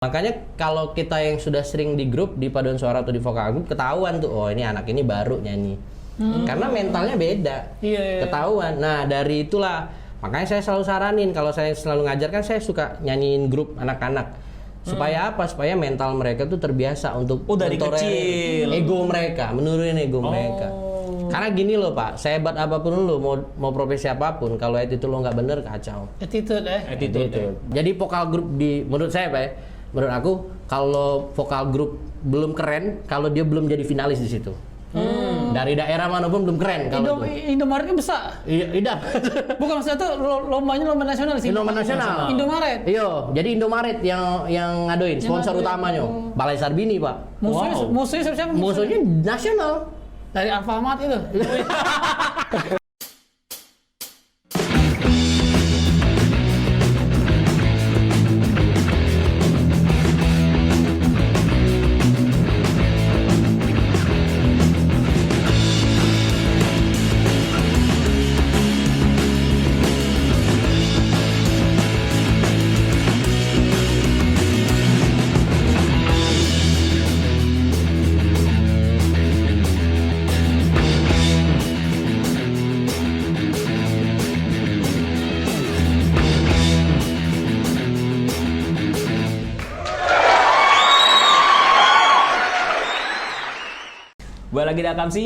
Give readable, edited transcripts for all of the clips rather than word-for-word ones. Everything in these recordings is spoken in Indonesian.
Makanya kalau kita yang sudah sering di grup, di paduan suara atau di vokal grup, ketahuan tuh, oh ini anak ini baru nyanyi. Karena mentalnya beda, ketahuan. Nah dari itulah, makanya saya selalu saranin, kalau saya selalu ngajar kan saya suka nyanyiin grup anak-anak. Supaya apa? Supaya mental mereka tuh terbiasa untuk dari kecil. ego mereka, menurunin ego mereka. Karena gini loh Pak, sehebat apapun lo, mau profesi apapun, kalau attitude lo nggak bener kacau. Attitude. Jadi vokal grup menurut saya Pak ya, menurut aku kalau vokal grup belum keren kalau dia belum jadi finalis di situ. Dari daerah manapun belum keren kalau Indomaretnya besar. Iya. Bukan maksudnya tuh lombanya lomba nasional sih. Lomba nasional. Indomaret. Iya, jadi Indomaret yang ngadoin sponsor utamanya. Balai Sarbini, Pak. Musuhnya siapa? Musuhnya nasional. Dari Alfamart itu. Balik lagi di Akamsi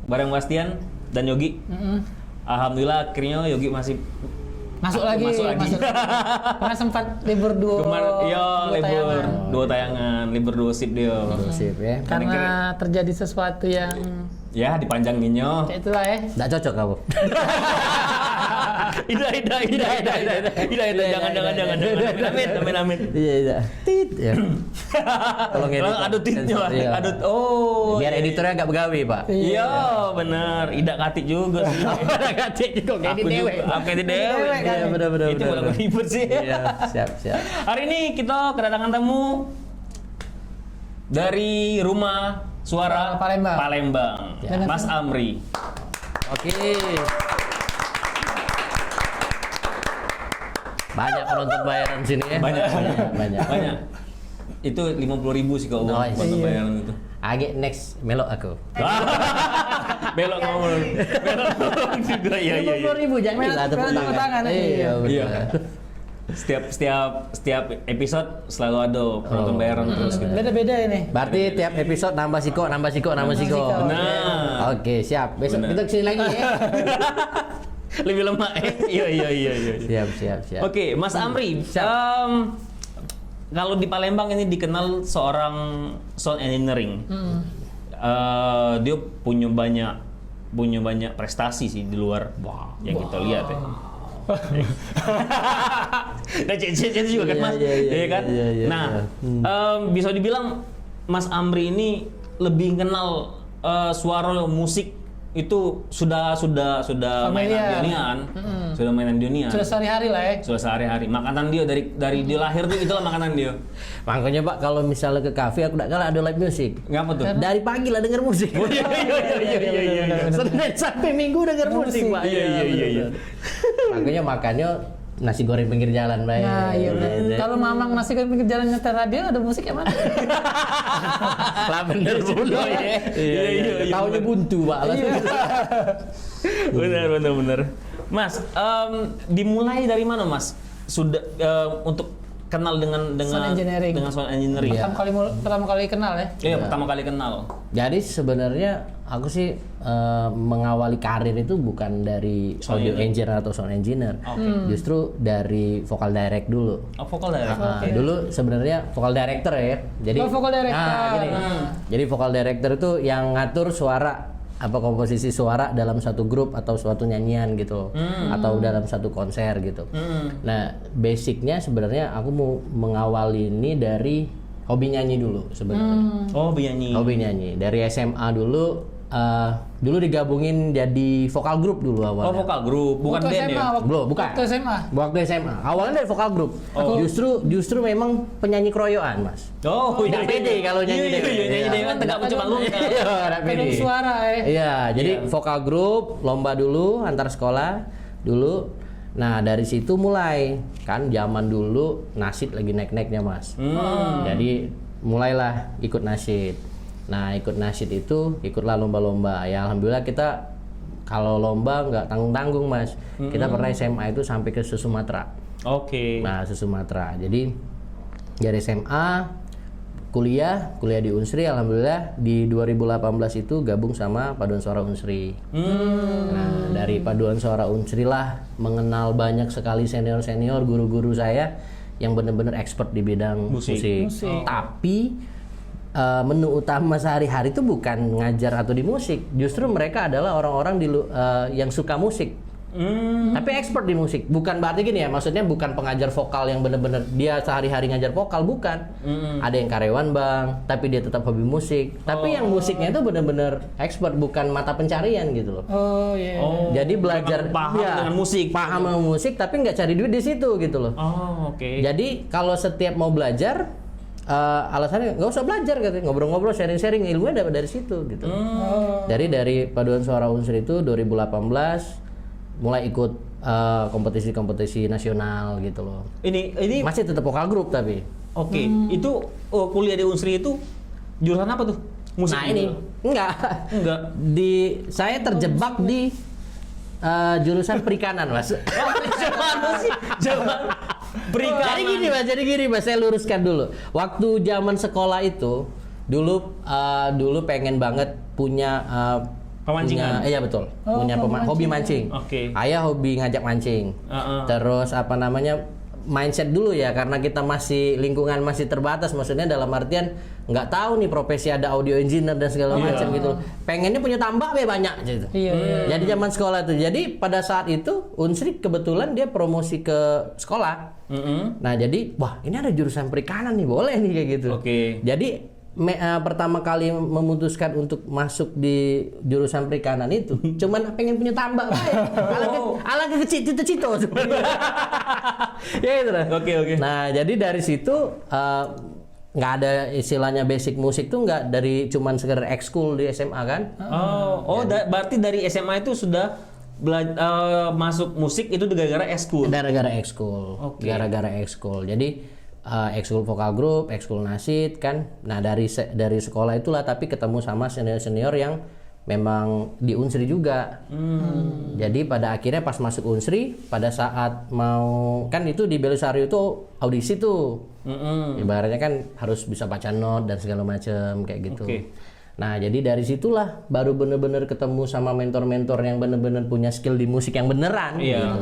bareng Bastian dan Yogi. Alhamdulillah akhirnya Yogi masih Masuk lagi. Karena sempat libur dua libur dua tayangan, libur dua sip dia. Sip ya. Karena terjadi sesuatu yang Ya dipanjanginnya. kayak itulah ya. Enggak cocok kamu. Ida, jangan. Amin. Iya. Tit ya. Tolong edit. Adut titnya, Iya. adut. Biar editornya enggak begawi, Pak. Iya, benar. Ida katik juga sih. Katik juga kayak di dewe. Oke, di dewe. Iya, benar. Itu malah ribet sih. Iya, siap. Hari ini kita kedatangan tamu dari Rumah Suara Palembang. Ya. Mas Amri. Oke. Banyak penonton bayaran sini ya. Banyak. Itu 50.000 sih kalau Oh, buat iya. bayaran itu. Age next melok aku. Belok ngomong juga. Iya. 50.000 jangan gila tepuk Tepuk tangan. Iya, Iya. betul. Setiap episode selalu ada penonton bayaran terus gitu. Beda-beda ini. Berarti tiap episode nambah siko. Benar. Oke, siap. Besok Benar. kita kesini lagi ya. Lebih lemah. Iya. Siap. Oke, Mas Amri. Kalau di Palembang ini dikenal seorang sound engineering. Dia punya banyak prestasi sih di luar yang kita lihat ya. Nah, itu juga kan Mas, Iya, kan? iya. Nah, bisa dibilang Mas Amri ini lebih kenal suara musik itu sudah mainan Dionian. Sudah sehari-hari lah ya. Sudah sehari-hari. Makanan dia dari dia lahir tuh itulah makanan dia. Makanya Pak, kalau misalnya ke kafe aku enggak kalah ada live music. Ngapa tuh? Dari pagi lah denger musik. Iya. Senin sampai Minggu denger musik, Pak. Iya. Makanya makannya nasi goreng pinggir jalan, Pak. Nah, iya benar. Kalau mamang nasi goreng pinggir jalan nyetel radio ada musik yang mana? Lah bener pula. Iya. Taunya buntu, Pak. Benar. Mas, dimulai dari mana Mas? Sudah untuk kenal dengan Sound engineering. dengan sound engineering. Iya. Pertama kali kenal ya. Iya, pertama kali kenal. Jadi sebenarnya aku sih mengawali karir itu bukan dari audio engineer atau sound engineer. Justru dari vocal direct dulu. Oh, vokal direct. Dulu sebenarnya vocal director ya. Jadi vocal director. gini. Jadi vocal director itu yang ngatur suara apa komposisi suara dalam satu grup atau suatu nyanyian gitu atau dalam satu konser gitu. Nah, basicnya sebenarnya aku mau mengawali ini dari hobi nyanyi dulu sebenarnya. Oh, penyanyi. Hobi nyanyi dari SMA dulu. Dulu digabungin jadi vokal grup dulu awalnya. Oh, vokal grup, bukan Waktu band SMA, ya? Belum, bukan. Waktu SMA. Waktu SMA. Awalnya dari vokal grup. Justru memang penyanyi keroyokan, Mas. Oh, Nggak pede kalau nyanyi dewe. Iya, nyanyi dewe kan tegak pucuk panggung. Iya, nggak pede. Suara ya. Iya, jadi vokal grup lomba dulu antar sekolah dulu. Nah dari situ mulai kan zaman dulu nasyid lagi naik-naiknya Mas. Jadi mulailah ikut nasyid. Nah ikut nasyid itu ikutlah lomba-lomba. Ya alhamdulillah kita kalau lomba nggak tanggung-tanggung Mas. Kita pernah SMA itu sampai ke Sumatera. Oke. Nah Sumatera. Jadi dari SMA kuliah di Unsri, alhamdulillah di 2018 itu gabung sama Paduan Suara Unsri. Nah dari Paduan Suara Unsri lah mengenal banyak sekali senior guru-guru saya yang benar-benar expert di bidang musik. Tapi menu utama sehari-hari itu bukan ngajar atau di musik, justru mereka adalah orang-orang yang suka musik. Tapi expert di musik, bukan berarti gini ya, maksudnya bukan pengajar vokal yang bener-bener dia sehari-hari ngajar vokal, bukan. Ada yang karyawan bang, tapi dia tetap hobi musik. Tapi yang musiknya itu bener-bener expert, bukan mata pencarian gitu loh. Jadi belajar paham dengan musik. Paham dengan musik, tapi nggak cari duit di situ gitu loh. Jadi kalau setiap mau belajar, alasannya nggak usah belajar katanya, ngobrol-ngobrol, sharing-sharing, ilmunya dapat dari situ gitu. Dari Paduan Suara Unsri itu 2018 mulai ikut kompetisi-kompetisi nasional gitu loh. Ini masih tetap vokal grup tapi. Itu kuliah di Unsri itu jurusan apa tuh? Musik. Nah ini enggak. Saya terjebak di jurusan perikanan Mas. Perikanan. Jadi gini Mas, saya luruskan dulu. Waktu zaman sekolah itu dulu pengen banget punya pemancingan. Iya betul. Punya hobi mancing. Ayah hobi ngajak mancing. Terus mindset dulu ya, karena kita lingkungan masih terbatas, maksudnya dalam artian nggak tahu nih profesi ada audio engineer dan segala macam gitu. Pengennya punya tambak banyak gitu. Jadi zaman sekolah itu. Jadi pada saat itu Unsri kebetulan dia promosi ke sekolah. Nah jadi wah ini ada jurusan perikanan nih, boleh nih kayak gitu. Jadi pertama kali memutuskan untuk masuk di jurusan perikanan itu cuman pengen punya tambak ala kecil cito ya itu lah. Nah jadi dari situ nggak ada istilahnya basic musik tuh, nggak dari cuman sekedar ekskul di SMA kan. Berarti dari SMA itu sudah masuk musik itu gara-gara ekskul. Gara-gara ekskul. Jadi ekskul vokal grup, ekskul nasyid kan. Nah dari sekolah itulah tapi ketemu sama senior yang memang di Unsri juga. Jadi pada akhirnya pas masuk Unsri, pada saat mau kan itu di Belisarius itu audisi tuh. Ibaratnya kan harus bisa baca not dan segala macam kayak gitu. Nah jadi dari situlah baru bener-bener ketemu sama mentor-mentor yang bener-bener punya skill di musik yang beneran. Gitu.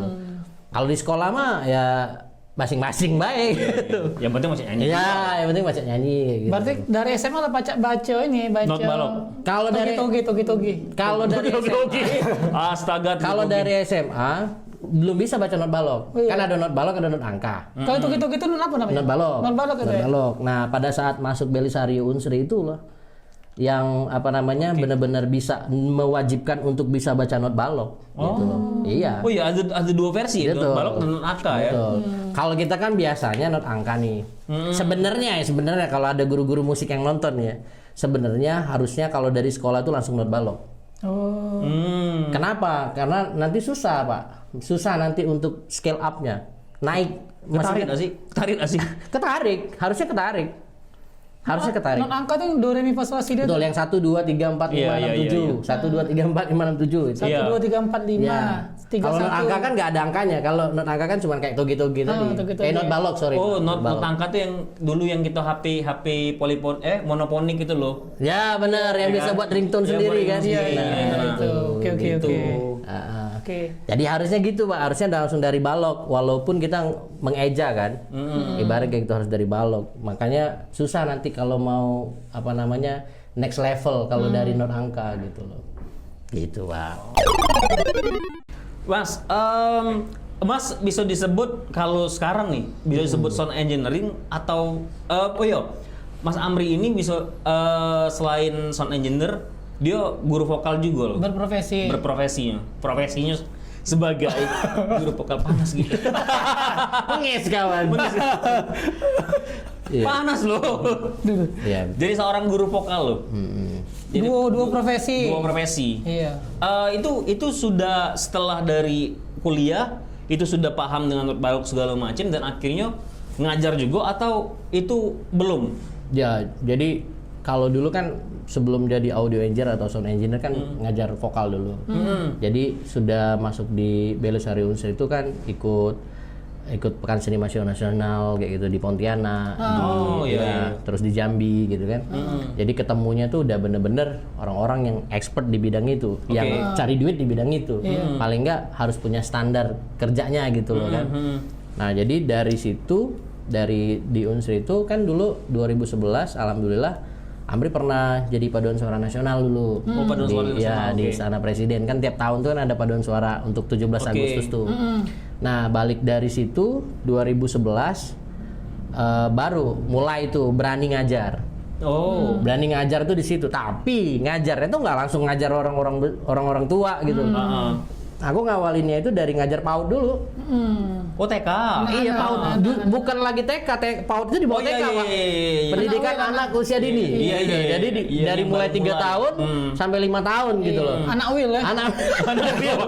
Kalau di sekolah mah ya masing-masing baik. Yang penting masih nyanyi. Iya, yang penting masih nyanyi gitu. Berarti dari SMA udah baca not balok. Kalau dari togi. Kalau dari astaga. Kalau dari SMA belum bisa baca not balok. Kan ada not balok, ada not angka. Kalau togi itu not apa namanya? Not balok. Not balok itu. Not balok. Nah, pada saat masuk Belisarius Unsri itu loh yang benar-benar bisa mewajibkan untuk bisa baca not balok gitu loh. Iya. Oh iya, ada dua versi, not balok dan not angka ya. Kalau kita kan biasanya not angka nih. Sebenarnya kalau ada guru-guru musik yang nonton ya, sebenarnya harusnya kalau dari sekolah itu langsung not balok. Kenapa? Karena nanti susah, Pak. Susah nanti untuk scale up-nya. Naik. Ketarik sih? Harusnya ketarik. Not angka itu yang do re mi fa sol la si do. Betul, yang 1 2 3 4 5 6 7. 1 2 3 4 5 6 7 itu. 1 2 3 4 5. Ya. Kalau not angka kan nggak ada angkanya. Kalau not angka kan cuma kayak togi-togi tadi. Not balok, sorry. Not angka tuh yang dulu yang kita HP monoponik itu loh. Ya benar, yang bisa buat ringtone sendiri kan. Iya. Oke. Jadi harusnya gitu Pak, harusnya langsung dari balok, walaupun kita mengeja kan, ibarat kayak gitu harus dari balok. Makanya susah nanti kalau mau next level kalau dari not angka gitu loh. Gitu Pak. Mas bisa disebut kalau sekarang nih bisa disebut sound engineering atau Mas Amri ini bisa selain sound engineer dia guru vokal juga loh. Profesinya sebagai guru vokal panas gitu. Pengis kawan. Panas loh. Jadi seorang guru vokal loh. Jadi dua profesi. Iya. Itu sudah setelah dari kuliah itu sudah paham dengan not balok segala macam dan akhirnya ngajar juga atau itu belum? Ya, jadi kalau dulu kan sebelum jadi audio engineer atau sound engineer kan ngajar vokal dulu. Jadi sudah masuk di Belasari Unsur itu kan ikut Pekan Seni Nasional kayak gitu di Pontianak, terus di Jambi gitu kan. Jadi ketemunya tuh udah bener-bener orang-orang yang expert di bidang itu, yang cari duit di bidang itu. Paling nggak harus punya standar kerjanya gitu loh kan. Nah jadi dari situ, di Unsur itu kan dulu 2011 alhamdulillah Amri pernah jadi paduan suara nasional dulu. Paduan suara nasional. Di Istana Presiden kan tiap tahun tuh kan ada paduan suara untuk 17 Agustus tuh. Nah, balik dari situ 2011 baru mulai tuh berani ngajar. Berani ngajar tuh di situ. Tapi ngajarnya tuh nggak langsung ngajar orang-orang tua gitu. Aku ngawalinnya itu dari ngajar PAUD dulu. Oh TK. Iya PAUD. Bukan lagi TK. PAUD itu di bawah TK, Pak. Pendidikan anak usia dini. Iya. Jadi dari mulai 3 tahun sampai 5 tahun gitu loh. Anak Will ya? Anak Will.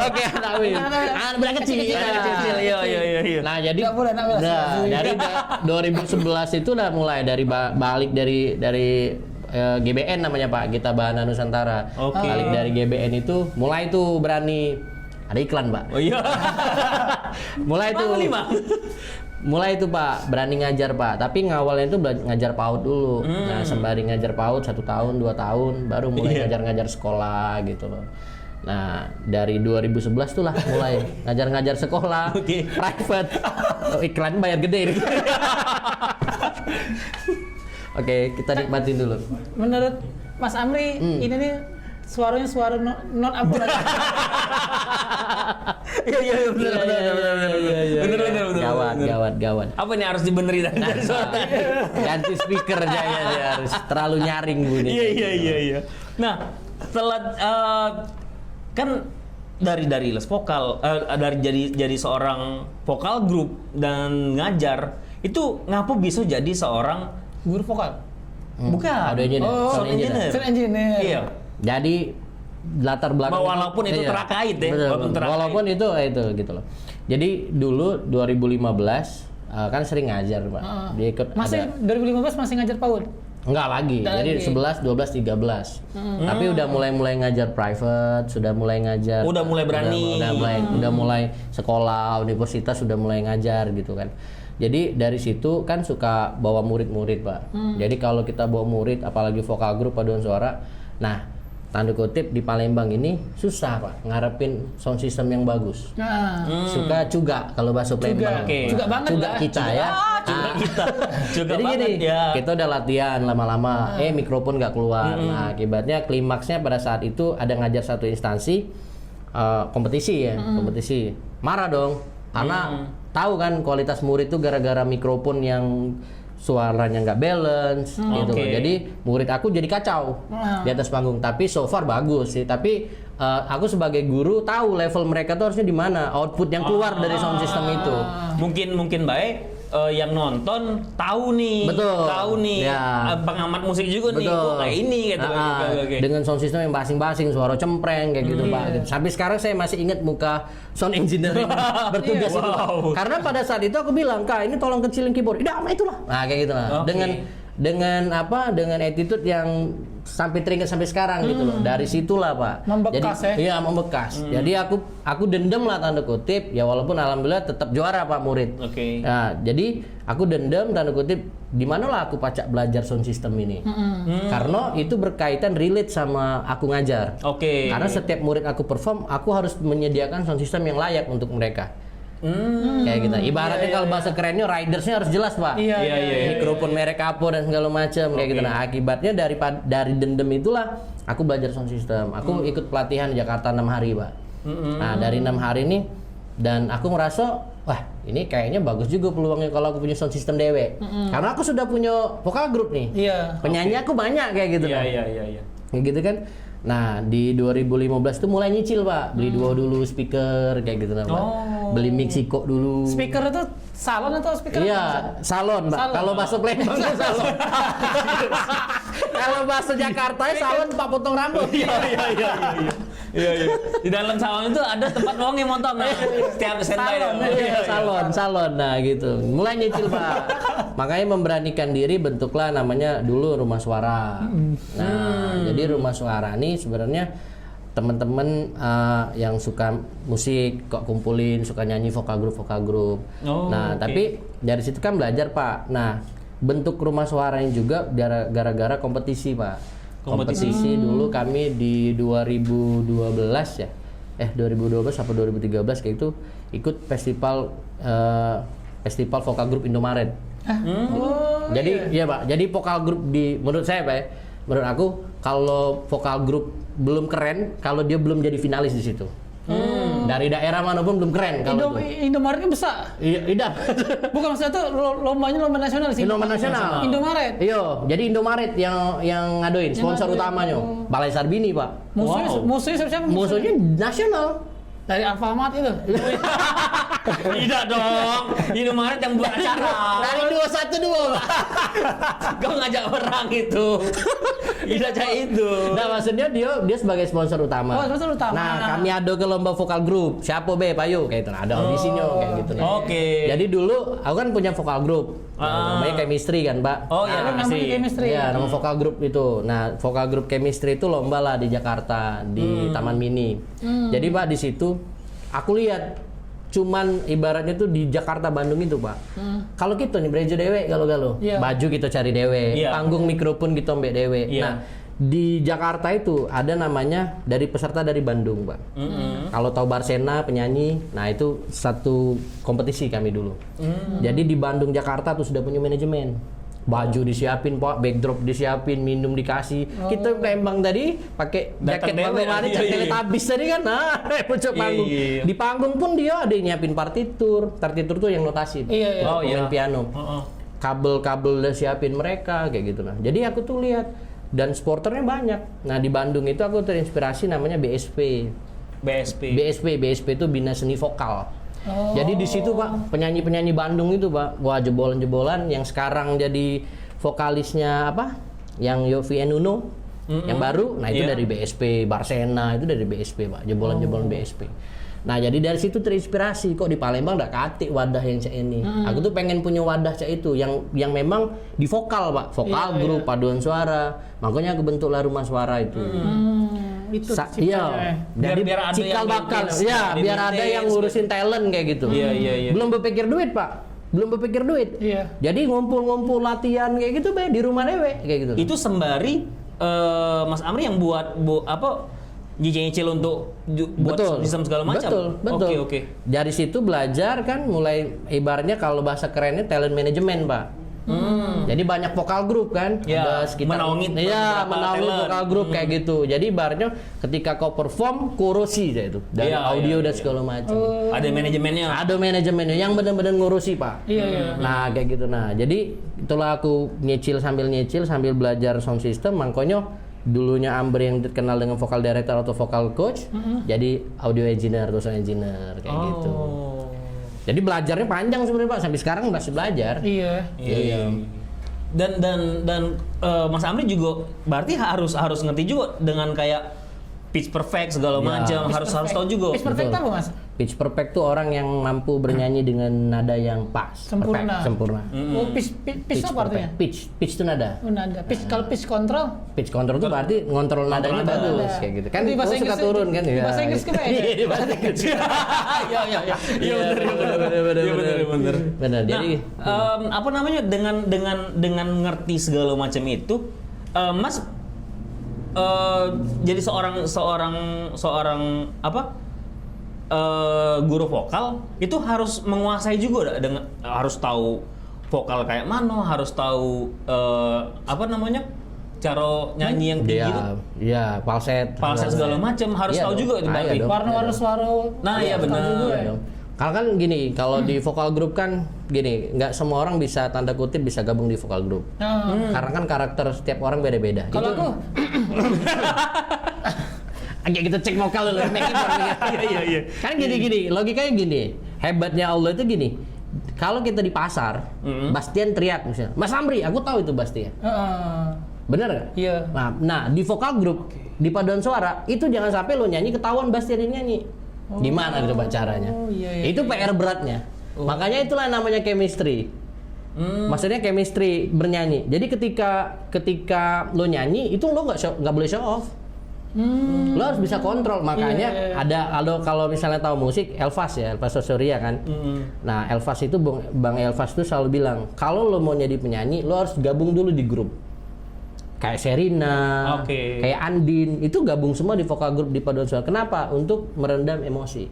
Oke, anak Will. Anak kecil. Iya. Nah, jadi Nggak boleh anak Will. dari 2011 itu udah mulai dari balik dari GBN namanya Pak, Gita Bahana Nusantara. Balik dari GBN itu mulai tuh berani ada iklan Pak. Oh iya. Mulai itu Pak, berani ngajar Pak. Tapi ngawalnya itu ngajar PAUD dulu. Nah sembari ngajar PAUD 1 tahun 2 tahun, baru mulai ngajar sekolah gitu loh. Nah dari 2011 tuh lah mulai ngajar sekolah private. Iklan bayar gede. Oke, kita nikmatin dulu. Menurut Mas Amri, ini nih suaranya suara non ampun. Iya benar. Gawat. Apa nih harus dibenerin dari suara? Ganti speaker aja harus terlalu nyaring bunyi. Iya. Nah, setelah kan dari les vokal, dari jadi seorang vokal grup dan ngajar, itu ngapu bisa jadi seorang Guru vokal? Bukan. Sound engineer. Sound engineer. Iya. Jadi latar belakang walaupun itu terkait ya. Walaupun itu gitu loh. Jadi dulu 2015 kan sering ngajar Pak. Dia ikut masih 2015 masih ngajar PAUD? Enggak lagi. Jadi 11, 12, 13. Tapi udah mulai ngajar private, sudah mulai ngajar. Udah mulai berani. Udah mulai sekolah, universitas sudah mulai ngajar gitu kan. Jadi dari situ kan suka bawa murid-murid Pak. Jadi kalau kita bawa murid, apalagi vokal grup paduan suara, nah tanda kutip di Palembang ini susah Pak ngarepin sound system yang bagus. Suka juga kalau bahasa Palembang. Juga banget juga lah. kita ya. Juga kita. Juga jadi banget gini, ya. kita udah latihan lama-lama, mikrofon nggak keluar. Nah akibatnya klimaksnya pada saat itu ada ngajar satu instansi kompetisi ya, kompetisi. Marah dong karena tahu kan kualitas murid tuh gara-gara mikrofon yang suaranya nggak balance gitu. Jadi murid aku jadi kacau di atas panggung. Tapi so far bagus sih. Tapi aku sebagai guru tahu level mereka tuh harusnya di mana, output yang keluar dari sound system itu. Mungkin baik yang nonton tahu nih. Betul. Tahu nih. Ya. Pengamat musik juga nih kok kayak ini gitu. Dengan sound system yang basing-basing, suara cempreng kayak gitu Pak. Gitu. Sampai sekarang saya masih ingat muka sound engineer yang bertugas itu Pak. Karena pada saat itu aku bilang, "Kak, ini tolong kecilin keyboard." "Udah, apa itulah." Nah, kayak gitu lah. Dengan attitude yang sampai teringat sampai sekarang gitu loh. Dari situlah Pak. Membekas jadi, Iya, membekas. Jadi aku dendam lah tanda kutip, ya walaupun alhamdulillah tetap juara Pak murid. Nah, jadi aku dendam tanda kutip di mana lah aku pacak belajar sound system ini. Karena itu berkaitan relate sama aku ngajar. Karena setiap murid aku perform, aku harus menyediakan sound system yang layak untuk mereka. Kayak gitu. Ibaratnya kalau bahasa kerennya ridersnya harus jelas Pak. Mikrofon merek apa dan segala macam kayak gitu. Nah akibatnya dari dendam itulah aku belajar sound system. Aku ikut pelatihan di Jakarta 6 hari Pak. Nah dari 6 hari ini dan aku ngerasa wah ini kayaknya bagus juga peluangnya kalau aku punya sound system dewe. Karena aku sudah punya vokal grup nih. Penyanyi aku banyak kayak gitu kan. Kayak gitu kan. Nah di 2015 tuh mulai nyicil Pak, beli duo dulu speaker kayak gitu Pak. Beli Mixiko dulu. Speaker itu salon atau speaker? Iya, salon Pak. Kalau bahasa Palembang itu salon. Kalau bahasa Jakarta salon Pak potong rambut. Iya. Di dalam salon itu ada tempat uangnya motor. Nah, setiap standby. Salon. Nah gitu. Mulai nyicil Pak. Makanya memberanikan diri bentuklah namanya dulu Rumah Suara. Nah, jadi Rumah Suara ini sebenarnya teman-teman yang suka musik kok kumpulin, suka nyanyi vokal grup. Nah, tapi dari situ kan belajar Pak. Nah, bentuk Rumah Suara ini juga gara-gara kompetisi Pak. Kompetisi dulu kami di 2012 ya. 2012 sampai 2013 kayak itu ikut festival vokal grup Indomaret. Jadi iya Pak, jadi vokal grup menurut saya Pak ya, menurut aku kalau vokal grup belum keren kalau dia belum jadi finalis di situ. Dari daerah manapun belum keren kalau Indomaretnya besar. Iya. Bukan maksudnya itu lombanya lomba nasional sih. Lomba nasional. Indomaret. Iya, jadi Indomaret yang ngadoin sponsor utamanya. Balai Sarbini, Pak. Musuhnya siapa? Musuhnya nasional. Dari Alfamart itu. Tidak dong. Indomaret yang buat acara. Dari 212, Pak. Kau ngajak orang itu. Tidak kayak itu. Nah, maksudnya dia sebagai sponsor utama. Sponsor utama. Nah, kami ado ke lomba vokal grup. Siapa be, Payo? Kayak itu. Ada audisinya kayak gitu. Oke. Jadi dulu aku kan punya vokal grup. Namanya Chemistry kan, Pak. Oh iya, Chemistry. Iya, nama vokal grup itu. Nah, vokal grup Chemistry itu lomba lah di Jakarta di Taman Mini. Jadi Pak di situ aku lihat cuman ibaratnya tuh di Jakarta Bandung itu Pak. Kalau kita nih berejo dewe galau-galau. Baju kita cari dewe, panggung mikrofon kita ambek dewe. Nah, di Jakarta itu ada namanya dari peserta dari Bandung, Pak. Kalau tahu Barsena penyanyi, nah itu satu kompetisi kami dulu. Jadi di Bandung Jakarta tuh sudah punya manajemen. Baju disiapin, Pak, backdrop disiapin, minum dikasih. Kita Lembang tadi pakai jaket Bang Mari Teletubbies tadi kan. Nah, pucuk panggung. Di panggung pun dia ada yang nyiapin partitur. Partitur tuh yang notasi. Main piano. Kabel-kabel udah siapin mereka kayak gitu nah. Jadi aku tuh lihat dan sporternya banyak. Nah, di Bandung itu aku terinspirasi namanya BSP itu Bina Seni Vokal. Jadi di situ Pak, penyanyi-penyanyi Bandung itu Pak, wah jebolan-jebolan yang sekarang jadi vokalisnya apa? Yang Yofi Enuno yang baru, nah itu dari BSP, Barsena itu dari BSP Pak, jebolan-jebolan BSP. Nah jadi dari situ terinspirasi kok di Palembang nggak katik wadah yang cek ini. Aku tuh pengen punya wadah cek itu yang memang di vokal Pak, vokal grup paduan suara. Makanya aku bentuklah Rumah Suara itu. Itu iya. Jadi biar ada cikal yang bakal dance, ya biar ada yang ngurusin talent kayak gitu. Iya. Belum berpikir duit Pak, belum berpikir duit. Jadi ngumpul-ngumpul latihan kayak gitu be di rumah dewe kayak gitu. Itu sembari Mas Amri yang buat apa nyicil untuk buat sistem segala macam. Betul. Oke. Dari situ belajar kan mulai ibaratnya kalau bahasa kerennya talent management Pak. Jadi banyak vokal grup kan, ada sekitar menaungi vokal grup kayak gitu. Jadi ibaratnya ketika kau perform kurusi itu dari audio dan segala macam. Ada manajemennya yang benar-benar ngurusi Pak. Nah kayak gitu. Nah jadi itulah aku nyicil sambil belajar sound system. Makanya dulunya Amber yang dikenal dengan vokal director atau vokal coach, jadi audio engineer atau sound engineer kayak gitu. Jadi belajarnya panjang sebenarnya Pak, sampai sekarang masih belajar. Iya. Dan Mas Amri juga berarti harus ngerti juga dengan kayak pitch perfect segala macam, harus tahu juga. Pitch perfect apa Mas? Pitch perfect tuh orang yang mampu bernyanyi dengan nada yang pas, sempurna. Pitch apa artinya? Pitch itu nada. Nada. Kalau pitch control? Pitch control tuh berarti ngontrol nadanya bagus kayak gitu. Kan bahasa suka turun kan ya. Bahasa Inggris kan ya? Iya, bahasa Inggris. Iya benar. Benar. Jadi apa namanya dengan ngerti segala macam itu, Mas jadi seorang apa? Guru vokal itu harus menguasai juga dengan harus tahu vokal kayak mana, harus tahu apa namanya cara nyanyi yang tinggi itu. Iya, falset segala macam harus tahu juga itu berarti. Warna-warna suara. Nah, iya benar. Kalau kan gini, kalau di vokal grup kan gini, nggak semua orang bisa tanda kutip bisa gabung di vokal grup. Karena kan karakter setiap orang beda-beda. Kalau aku agak kita cek vokal dulu, Iya. Kan gini, logikanya gini. Hebatnya Allah itu gini. Kalau kita di pasar, Bastian teriak misalnya, Mas Amri, aku tahu itu Bastian. Bener nggak? Iya. Nah, di vokal grup di paduan suara itu jangan sampai lo nyanyi ketahuan Bastian yang nyanyi. Gimana coba caranya? Itu PR beratnya. Makanya itulah namanya chemistry. Maksudnya chemistry bernyanyi. Jadi ketika lo nyanyi itu lo nggak boleh show off. Lo harus bisa kontrol. Makanya ada kalau misalnya tahu musik Elvas Sosoria kan. Nah Elvas itu Bang Elvas tuh selalu bilang kalau lo mau jadi penyanyi lo harus gabung dulu di grup. Kayak Sherina, kayak Andin itu gabung semua di vokal grup di paduan suara. Kenapa? Untuk merendam emosi.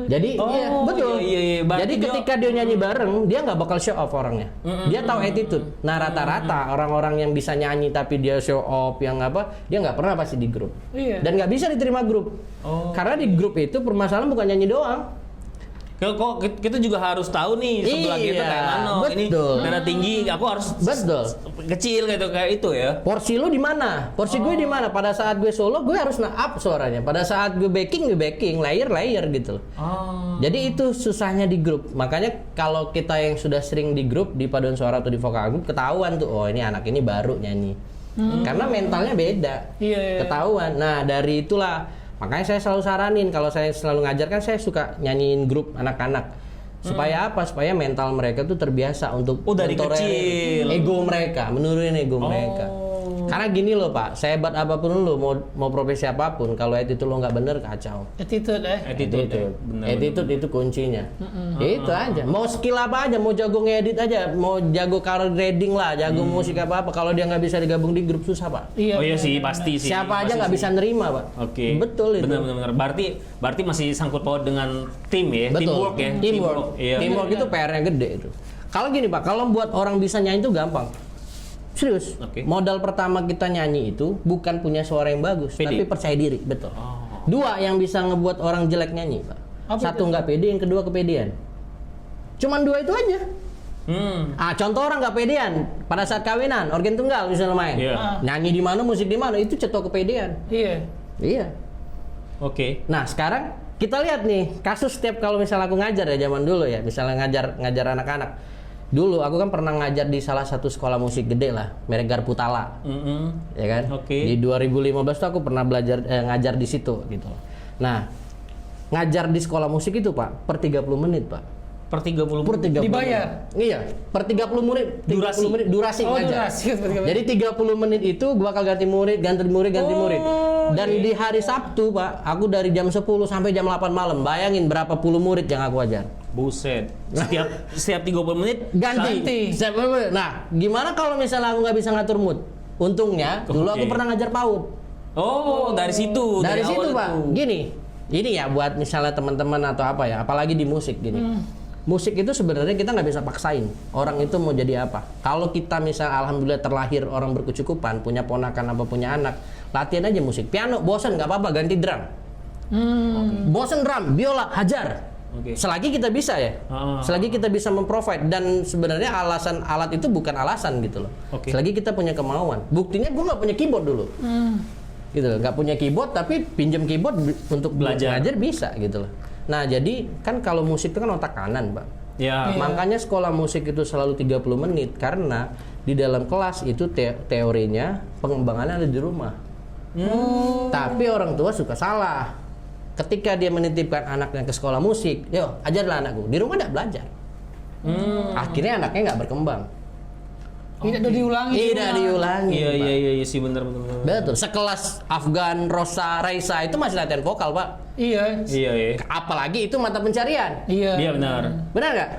Jadi betul. Jadi ketika dia nyanyi bareng, dia nggak bakal show off orangnya. Dia tahu attitude. Nah rata-rata orang-orang yang bisa nyanyi tapi dia show off yang apa, dia nggak pernah pasti di grup. Dan nggak bisa diterima grup. Karena di grup itu permasalahan bukan nyanyi doang. Kok kita juga harus tahu nih sebelah kita kayak mana. Ini darah tinggi, aku harus kecil gitu kayak itu ya. Porsi lu di mana? Porsi gue di mana? Pada saat gue solo gue harus up suaranya. Pada saat gue backing, layer gitu. Jadi itu susahnya di grup. Makanya kalau kita yang sudah sering di grup di paduan suara atau di vokal grup ketahuan tuh, oh ini anak ini baru nyanyi. Karena mentalnya beda. Ketahuan. Nah, dari itulah makanya saya selalu saranin kalau saya selalu ngajar kan saya suka nyanyiin grup anak-anak supaya apa? Supaya mental mereka tuh terbiasa untuk dari kecil ego mereka, menurunin ego mereka. Karena gini loh Pak, sehebat apapun lo mau profesi apapun, kalau attitude lo nggak bener kacau. Attitude itu kuncinya. Itu aja. Mau skill apa aja, mau jago ngedit aja, mau jago color grading lah, jago musik apa, kalau dia nggak bisa digabung di grup susah Pak. Iya sih, pasti sih. Siapa aja nggak bisa nerima Pak. Betul itu. Benar. Berarti masih sangkut paut dengan tim ya, betul. Teamwork ya. Teamwork itu PR-nya gede itu. Kalau gini Pak, kalau buat orang bisa nyanyi itu gampang. Serius, modal pertama kita nyanyi itu bukan punya suara yang bagus, tapi percaya diri, betul. Dua yang bisa ngebuat orang jelek nyanyi, Pak. Satu nggak pede, yang kedua kepedean. Cuman dua itu aja. Contoh orang nggak pedean pada saat kawinan, organ tunggal misalnya main, nyanyi di mana, musik di mana, itu cetok kepedean. Iya. Nah sekarang kita lihat nih kasus setiap kalau misalnya aku ngajar ya zaman dulu ya, misalnya ngajar anak-anak. Dulu aku kan pernah ngajar di salah satu sekolah musik gede lah, merek Garputala, ya kan? Di 2015 tuh aku pernah belajar ngajar di situ gitu. Nah, ngajar di sekolah musik itu Pak, per 30 menit Pak. Per 30 menit? Dibayar? Iya, per 30 menit, 30 menit durasi ngajar. Jadi 30 menit itu gua bakal ganti murid. Dan di hari Sabtu Pak, aku dari jam 10 sampai jam 8 malam. Bayangin berapa puluh murid yang aku ajar. Buset. Setiap 30 menit ganti. Nah, gimana kalau misalnya aku nggak bisa ngatur mood? Untungnya dulu aku pernah ngajar PAUD. Dari situ. Dari situ Pak. Gini, ini ya buat misalnya teman-teman atau apa ya, apalagi di musik gini. Musik itu sebenarnya kita nggak bisa paksain orang itu mau jadi apa. Kalau kita misal alhamdulillah terlahir orang berkecukupan, punya ponakan apa punya anak, latihan aja musik. Piano bosan nggak apa-apa, ganti drum. Bosan drum, biola hajar. Selagi kita bisa ya, selagi kita bisa memprovide, dan sebenarnya alat itu bukan alasan gitu loh. Selagi kita punya kemauan. Buktinya gue nggak punya keyboard dulu, gitu loh. Nggak punya keyboard tapi pinjam keyboard untuk belajar bisa gitu loh. Nah jadi kan kalau musik itu kan otak kanan Pak. Makanya sekolah musik itu selalu 30 menit karena di dalam kelas itu teorinya pengembangannya ada di rumah. Tapi orang tua suka salah. Ketika dia menitipkan anaknya ke sekolah musik, yo ajarlah anakku, di rumah tidak belajar. Akhirnya anaknya nggak berkembang. Tidak diulangi. Iya sih benar. Betul. Sekelas Afgan, Rosa, Raisa itu masih latihan vokal Pak. Iya. Apalagi itu mata pencarian. Iya benar. Benar nggak?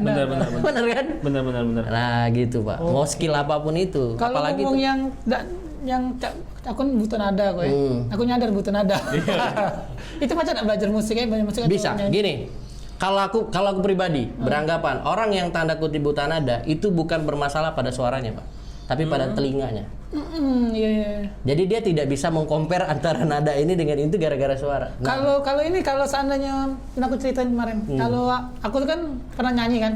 Benar kan? Benar. Nah gitu Pak. Mau skill apapun itu. Kalau apalagi ngomong yang aku butuh nada kok ya. Aku nyadar butuh nada. Itu macam nak belajar musik ya, bisa. Gini, kalau aku pribadi beranggapan orang yang tanda kutip buta nada itu bukan bermasalah pada suaranya Pak, tapi pada telinganya. Jadi dia tidak bisa mengcompare antara nada ini dengan itu gara-gara suara. Nah. Kalau seandainya aku ceritain kemarin, kalau aku tuh kan pernah nyanyi kan,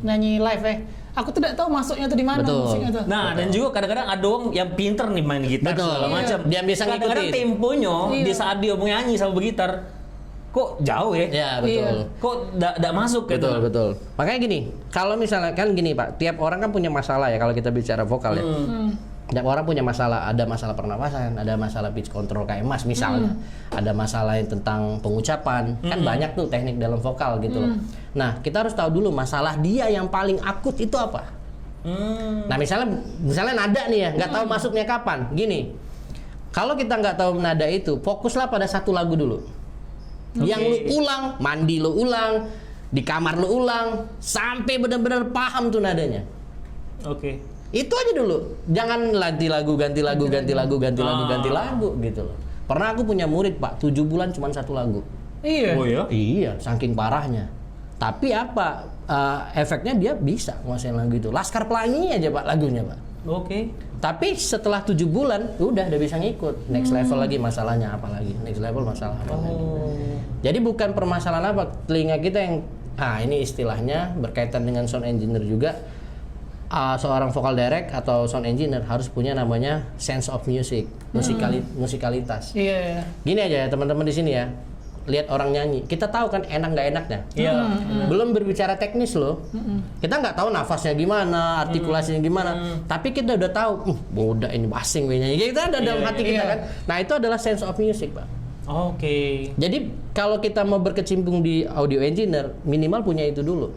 nyanyi live ya. Aku tuh tidak tahu masuknya tuh di mana musiknya tuh. Nah, dan juga kadang-kadang ada orang yang pinter nih main gitar segala macam. Dia bisa ngikutin. Kadang-kadang temponya di saat dia mau nyanyi sama bergitar kok jauh ya? Iya, betul. Kok enggak masuk gitu. Betul. Makanya gini, kalau misalnya kan gini Pak, tiap orang kan punya masalah ya kalau kita bicara vokal ya. Tiap orang punya masalah, ada masalah pernapasan, ada masalah pitch control kayak Mas misalnya, ada masalah yang tentang pengucapan, kan banyak tuh teknik dalam vokal gitu loh. Nah, kita harus tahu dulu masalah dia yang paling akut itu apa. Nah, misalnya nada nih ya, nggak tahu masuknya kapan. Gini, kalau kita nggak tahu nada itu, fokuslah pada satu lagu dulu. Yang lu ulang, mandi lu ulang, di kamar lu ulang, sampai benar-benar paham tuh nadanya. Itu aja dulu. Jangan ganti lagu gitu loh. Pernah aku punya murid, Pak, 7 bulan cuma 1 lagu. Iya. Oh ya? Iya, saking parahnya. Tapi apa? Efeknya dia bisa nguasain lagu itu. Laskar Pelangi aja, Pak, lagunya, Pak. Tapi setelah 7 bulan, udah bisa ngikut. Next level lagi masalahnya apa lagi? Next level masalah apa lagi? Jadi bukan permasalahan apa, telinga kita yang ini istilahnya berkaitan dengan sound engineer juga. Seorang vocal direct atau sound engineer harus punya namanya sense of music, musikalitas. Iya. Gini aja ya teman-teman di sini ya, lihat orang nyanyi, kita tahu kan enak nggak enaknya. Belum berbicara teknis loh, kita nggak tahu nafasnya gimana, artikulasinya gimana, tapi kita udah tahu, bodak ini basing nyanyi, kita ada dalam hati kita kan. Nah itu adalah sense of music, Pak. Jadi kalau kita mau berkecimpung di audio engineer, minimal punya itu dulu.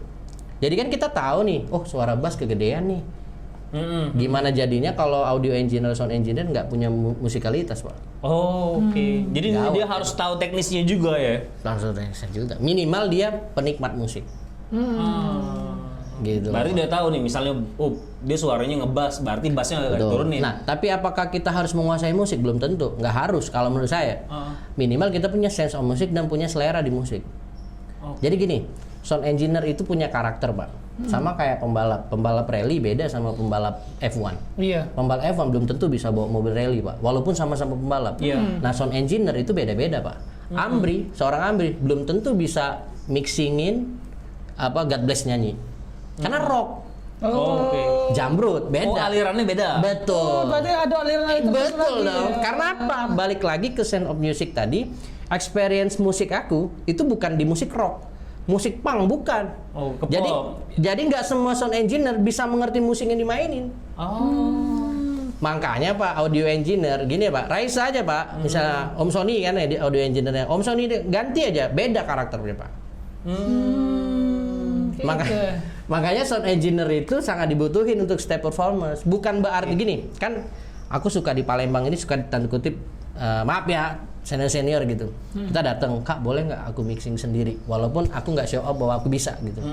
Jadi kan kita tahu nih, suara bass kegedean nih. Gimana jadinya kalau audio engineer, sound engineer nggak punya musikalitas, Pak? Jadi dia harus tahu teknisnya juga ya? Langsung teknisnya juga. Minimal dia penikmat musik. Gitu. Berarti dia tahu nih, misalnya, dia suaranya ngebass, berarti bassnya agak turunin. Nah, tapi apakah kita harus menguasai musik? Belum tentu. Nggak harus kalau menurut saya. Minimal kita punya sense of musik dan punya selera di musik. Jadi gini, sound engineer itu punya karakter, Pak. Sama kayak pembalap. Pembalap rally beda sama pembalap F1. Iya. Pembalap F1 belum tentu bisa bawa mobil rally, Pak. Walaupun sama-sama pembalap. Nah, sound engineer itu beda-beda, Pak. Seorang Amri belum tentu bisa mixingin God Bless nyanyi. Karena rock. Jambrut beda. Alirannya beda. Betul. Berarti ada aliran itu. Betul dong. Karena apa? Balik lagi ke sense of music tadi. Experience musik aku itu bukan di musik rock, musik punk bukan. Jadi nggak semua sound engineer bisa mengerti musik yang dimainin. Makanya Pak, audio engineer gini ya Pak, Raisa aja Pak, misalnya Om Sony kan ya audio engineernya, Om Sony ganti aja, beda karakternya Pak. Makanya sound engineer itu sangat dibutuhin untuk stage performance. Bukan berarti gini, kan aku suka di Palembang ini suka tanda kutip, maaf ya senior gitu, kita datang, Kak boleh nggak aku mixing sendiri, walaupun aku nggak show up bahwa aku bisa gitu.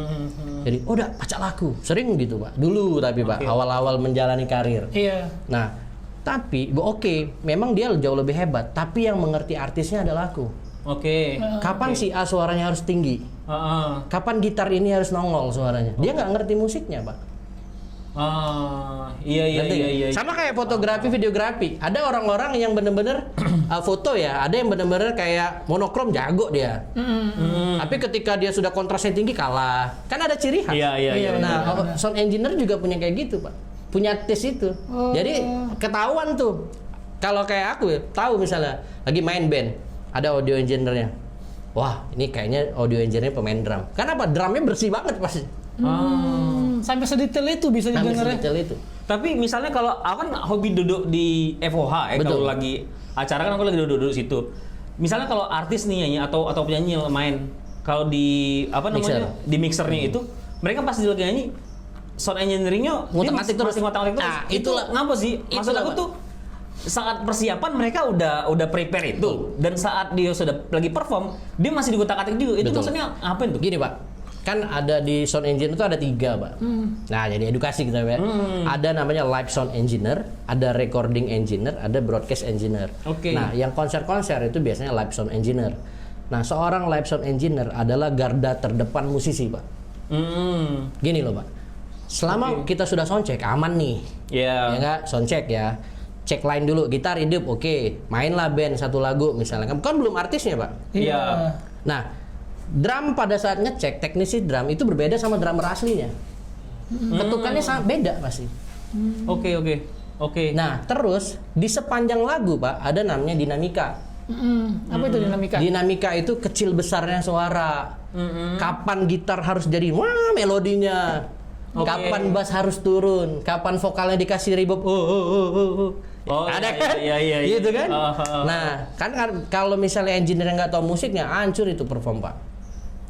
Jadi udah pacak laku, sering gitu Pak, dulu tapi Pak awal-awal menjalani karir. Nah tapi memang dia jauh lebih hebat, tapi yang mengerti artisnya adalah aku. Kapan si A suaranya harus tinggi, kapan gitar ini harus nongol suaranya, dia nggak ngerti musiknya Pak. Iya. Sama kayak fotografi, videografi. Ada orang-orang yang bener-bener foto ya, ada yang bener-bener kayak monokrom jago dia. Tapi ketika dia sudah kontrasnya tinggi kalah. Kan ada ciri khas. Iya. Nah, sound engineer juga punya kayak gitu, Pak. Punya tes itu. Jadi ketahuan tuh. Kalau kayak aku ya, tahu misalnya lagi main band, ada audio engineer-nya. Wah, ini kayaknya audio engineer pemain drum. Kenapa? Drumnya bersih banget pasti. Sampai sedetail itu bisa didengar. Tapi misalnya kalau aku kan hobi duduk di FOH ya, kalau lagi acara kan aku lagi duduk situ. Misalnya kalau artis nih nyanyi atau penyanyi main, kalau di di mixernya itu, mereka pasti lagi nyanyi sound engineering-nya ngotak-ngatik terus. Nah, itulah ngapa sih? Maksud aku tuh saat persiapan mereka udah prepare itu, dan saat dia sudah lagi perform, dia masih digutak-ngatik juga. Itu maksudnya apa itu? Gini Pak, kan ada di sound engineer itu ada 3 Pak. Nah jadi edukasi kita ya. Ada namanya live sound engineer, ada recording engineer, ada broadcast engineer. Nah yang konser-konser itu biasanya live sound engineer. Nah seorang live sound engineer adalah garda terdepan musisi Pak. Gini loh Pak, selama kita sudah soundcheck aman nih, ya nggak soundcheck ya, cek line dulu, gitar hidup mainlah band satu lagu misalnya, kan belum artisnya Pak. Nah drum pada saat ngecek, teknisi drum itu berbeda sama drummer aslinya. Ketukannya sangat beda pasti. Nah terus di sepanjang lagu Pak ada namanya dinamika. Apa itu dinamika? Dinamika itu kecil besarnya suara. Kapan gitar harus jadi melodinya, Kapan bass harus turun, kapan vokalnya dikasih reverb. Oh, ada iya, kan? iya, Gitu kan? Nah, kan kalau misalnya engineer yang nggak tahu musiknya, hancur itu perform, Pak.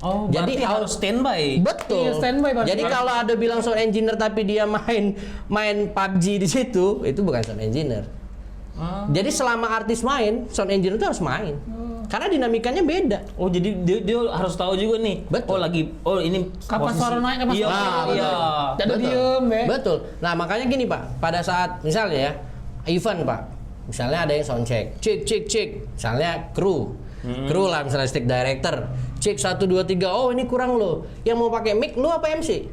Oh, Jadi berarti harus standby. Betul. Iya, standby, Pak. Jadi kalau ada bilang sound engineer tapi dia main PUBG di situ, itu bukan sound engineer. Jadi selama artis main, sound engineer itu harus main. Karena dinamikanya beda. Oh, jadi dia harus tahu juga nih. Betul. Ini Kapan suara naik, kapan suara turun. Iya. Jadi diem, Betul. Nah, makanya gini, Pak. Pada saat misalnya ya, event, Pak. Misalnya ada yang sound check. Cek. Misalnya kru lah, misalnya stick director. Cek 1 2 3. Oh, ini kurang lo. Yang mau pakai mic lu apa MC?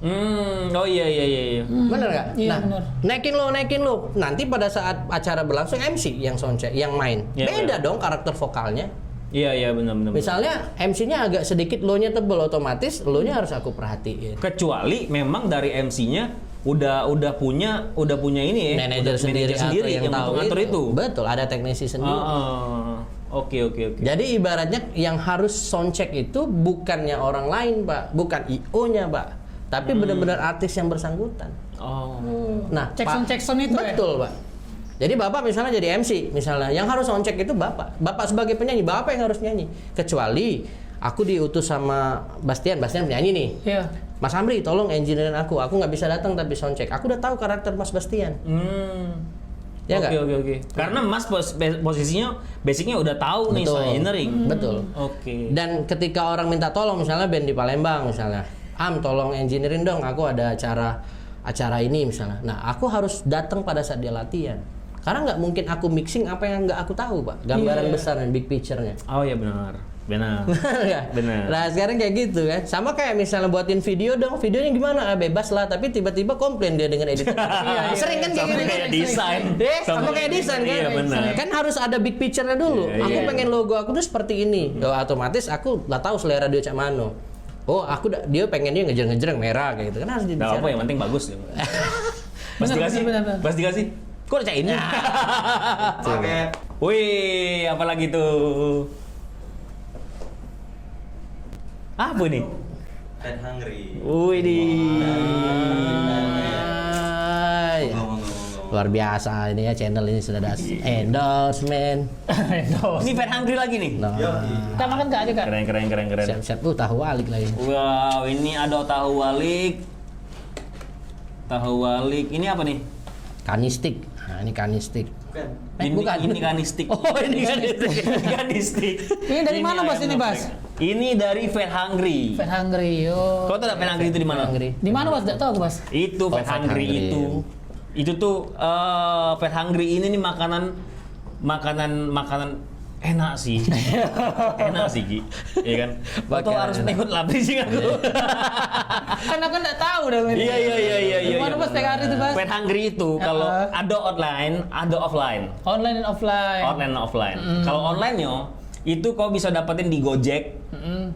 Oh iya. Bener nggak? Iya, Nah, bener. naikin lo. Nanti pada saat acara berlangsung MC yang sound check, yang main. Iya, Beda dong karakter vokalnya. Iya, benar. Misalnya MC-nya agak sedikit low-nya tebel, otomatis low-nya harus aku perhatiin. Kecuali memang dari MC-nya udah punya ini ya. Manajer sendiri atau yang tahu ngatur itu. Betul, ada teknisi sendiri. Oke. Jadi ibaratnya yang harus sound check itu bukannya orang lain, Pak, bukan IO-nya, Pak, tapi benar-benar artis yang bersangkutan. Oh. Nah, Check sound itu ya? betul, Pak. Jadi Bapak misalnya jadi MC, misalnya yang harus sound check itu Bapak. Bapak sebagai penyanyi, Bapak yang harus nyanyi. Kecuali aku diutus sama Bastian penyanyi nih. Iya. Mas Amri, tolong engineerin aku nggak bisa datang tapi sound check. Aku udah tahu karakter Mas Bastian. Ya nggak? Oke. Karena Mas posisinya basicnya udah tahu nih soal engineering. Betul. Oke. Dan ketika orang minta tolong, misalnya band di Palembang misalnya, tolong engineering dong, aku ada acara ini misalnya. Nah, aku harus datang pada saat dia latihan. Karena nggak mungkin aku mixing apa yang nggak aku tahu, Pak. Gambaran besar dan big picture-nya. Oh iya benar. Benar. Benar. Nah, sekarang kayak gitu kan. Sama kayak misalnya buatin video dong. Videonya gimana? Bebas lah, tapi tiba-tiba komplain dia dengan editor. Sering kan kayak Sama gitu. kayak desain. Sama kayak desain kan. Iya, benar. Kan harus ada big picture-nya dulu. Iya, Aku iya. pengen logo aku tuh seperti ini. Otomatis aku lah tahu selera dia cak mano. Oh, dia pengen dia ngejer-ngejer yang merah kayak gitu. Kan harus Gak dibicarakan. apa, yang penting bagus. Pasti dikasih. Benar. Pasti dikasih. Kok udah cain? Oke. Wih, apa lagi tuh? Apa nih? Fat Hungry. Wih di. Luar biasa ini ya, channel ini sudah ada endorsement. Ini Fat Hungry lagi nih. Nah, Kita makan nggak aja, Kak? Keren. siap-siap tahu balik lagi. Wow, ini ada tahu walik. Tahu walik. Ini apa nih? Kanistik. Nah, ini kanistik. Bukan. Bukan. Ini kanistik. Oh, ini kanistik. Kanistik. Ini dari mana, Bas, ini, Bas? Ini dari Fat Hungry. Fat Hungry, yo. Kau tahu tak Fat Hungry itu di mana? Hungry. Di mana, Bas? Nggak tahu aku, Bas. Itu Fat Fat Hungry Hungry. itu tuh Fat Hungry ini nih makanan enak sih. Enak sih, Ki. Iya kan? Atau Makanan harus enak. ikut lapis sih aku. Kan aku nggak tahu dah. Iya. Di mana, Bas, Fat Hungry itu, Bas? Fat Hungry itu kalau ada online, ada offline. Online dan offline. Online dan offline. Kalau online-nya itu kau bisa dapetin di Gojek,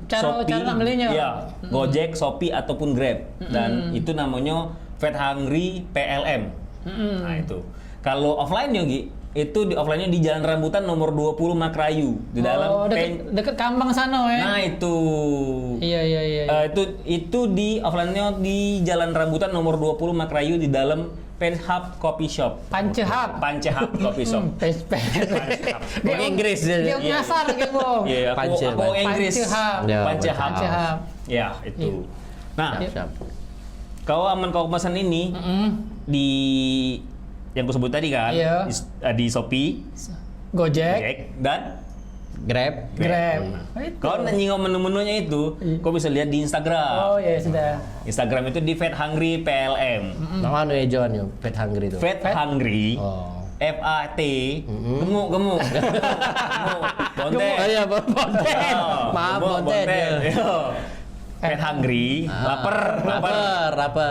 Cara nak belinya. Iya, Gojek, Shopee ataupun Grab. Dan itu namanya Fat Hungry PLM. Nah, itu. Kalau offline-nya, Gi, itu di offline-nya di Jalan Rambutan nomor 20 Makrayu di dalam deket Kambang sana, ya. Nah, itu. Iya. Itu di offline-nya di Jalan Rambutan nomor 20 Makrayu di dalam Penhub Coffee Shop. Pancehap. Panchehub Coffee Shop. Dia Inggris Dia dia. nyasar gitu, Bang. Iya, aku Inggris. Pancehub. Ya, Pancehub. Ya, itu. Nah, Siap. kau pesan ini di yang kusebut tadi kan, Iya. di Shopee, Gojek. Gojek, dan Grab. Grab. Itu. kau nyingok menu-menunya itu, kau bisa lihat di Instagram. Oh iya sudah. Instagram itu di Fat Hungry PLM. Nama anu Joan yuk, Fat Hungry itu. Fat Hungry. Oh. FAT gemuk gemuk bontet. Oh iya, bontet. Oh, Maaf, gemuk, bontet. Yo. Fat Hungry, lapar.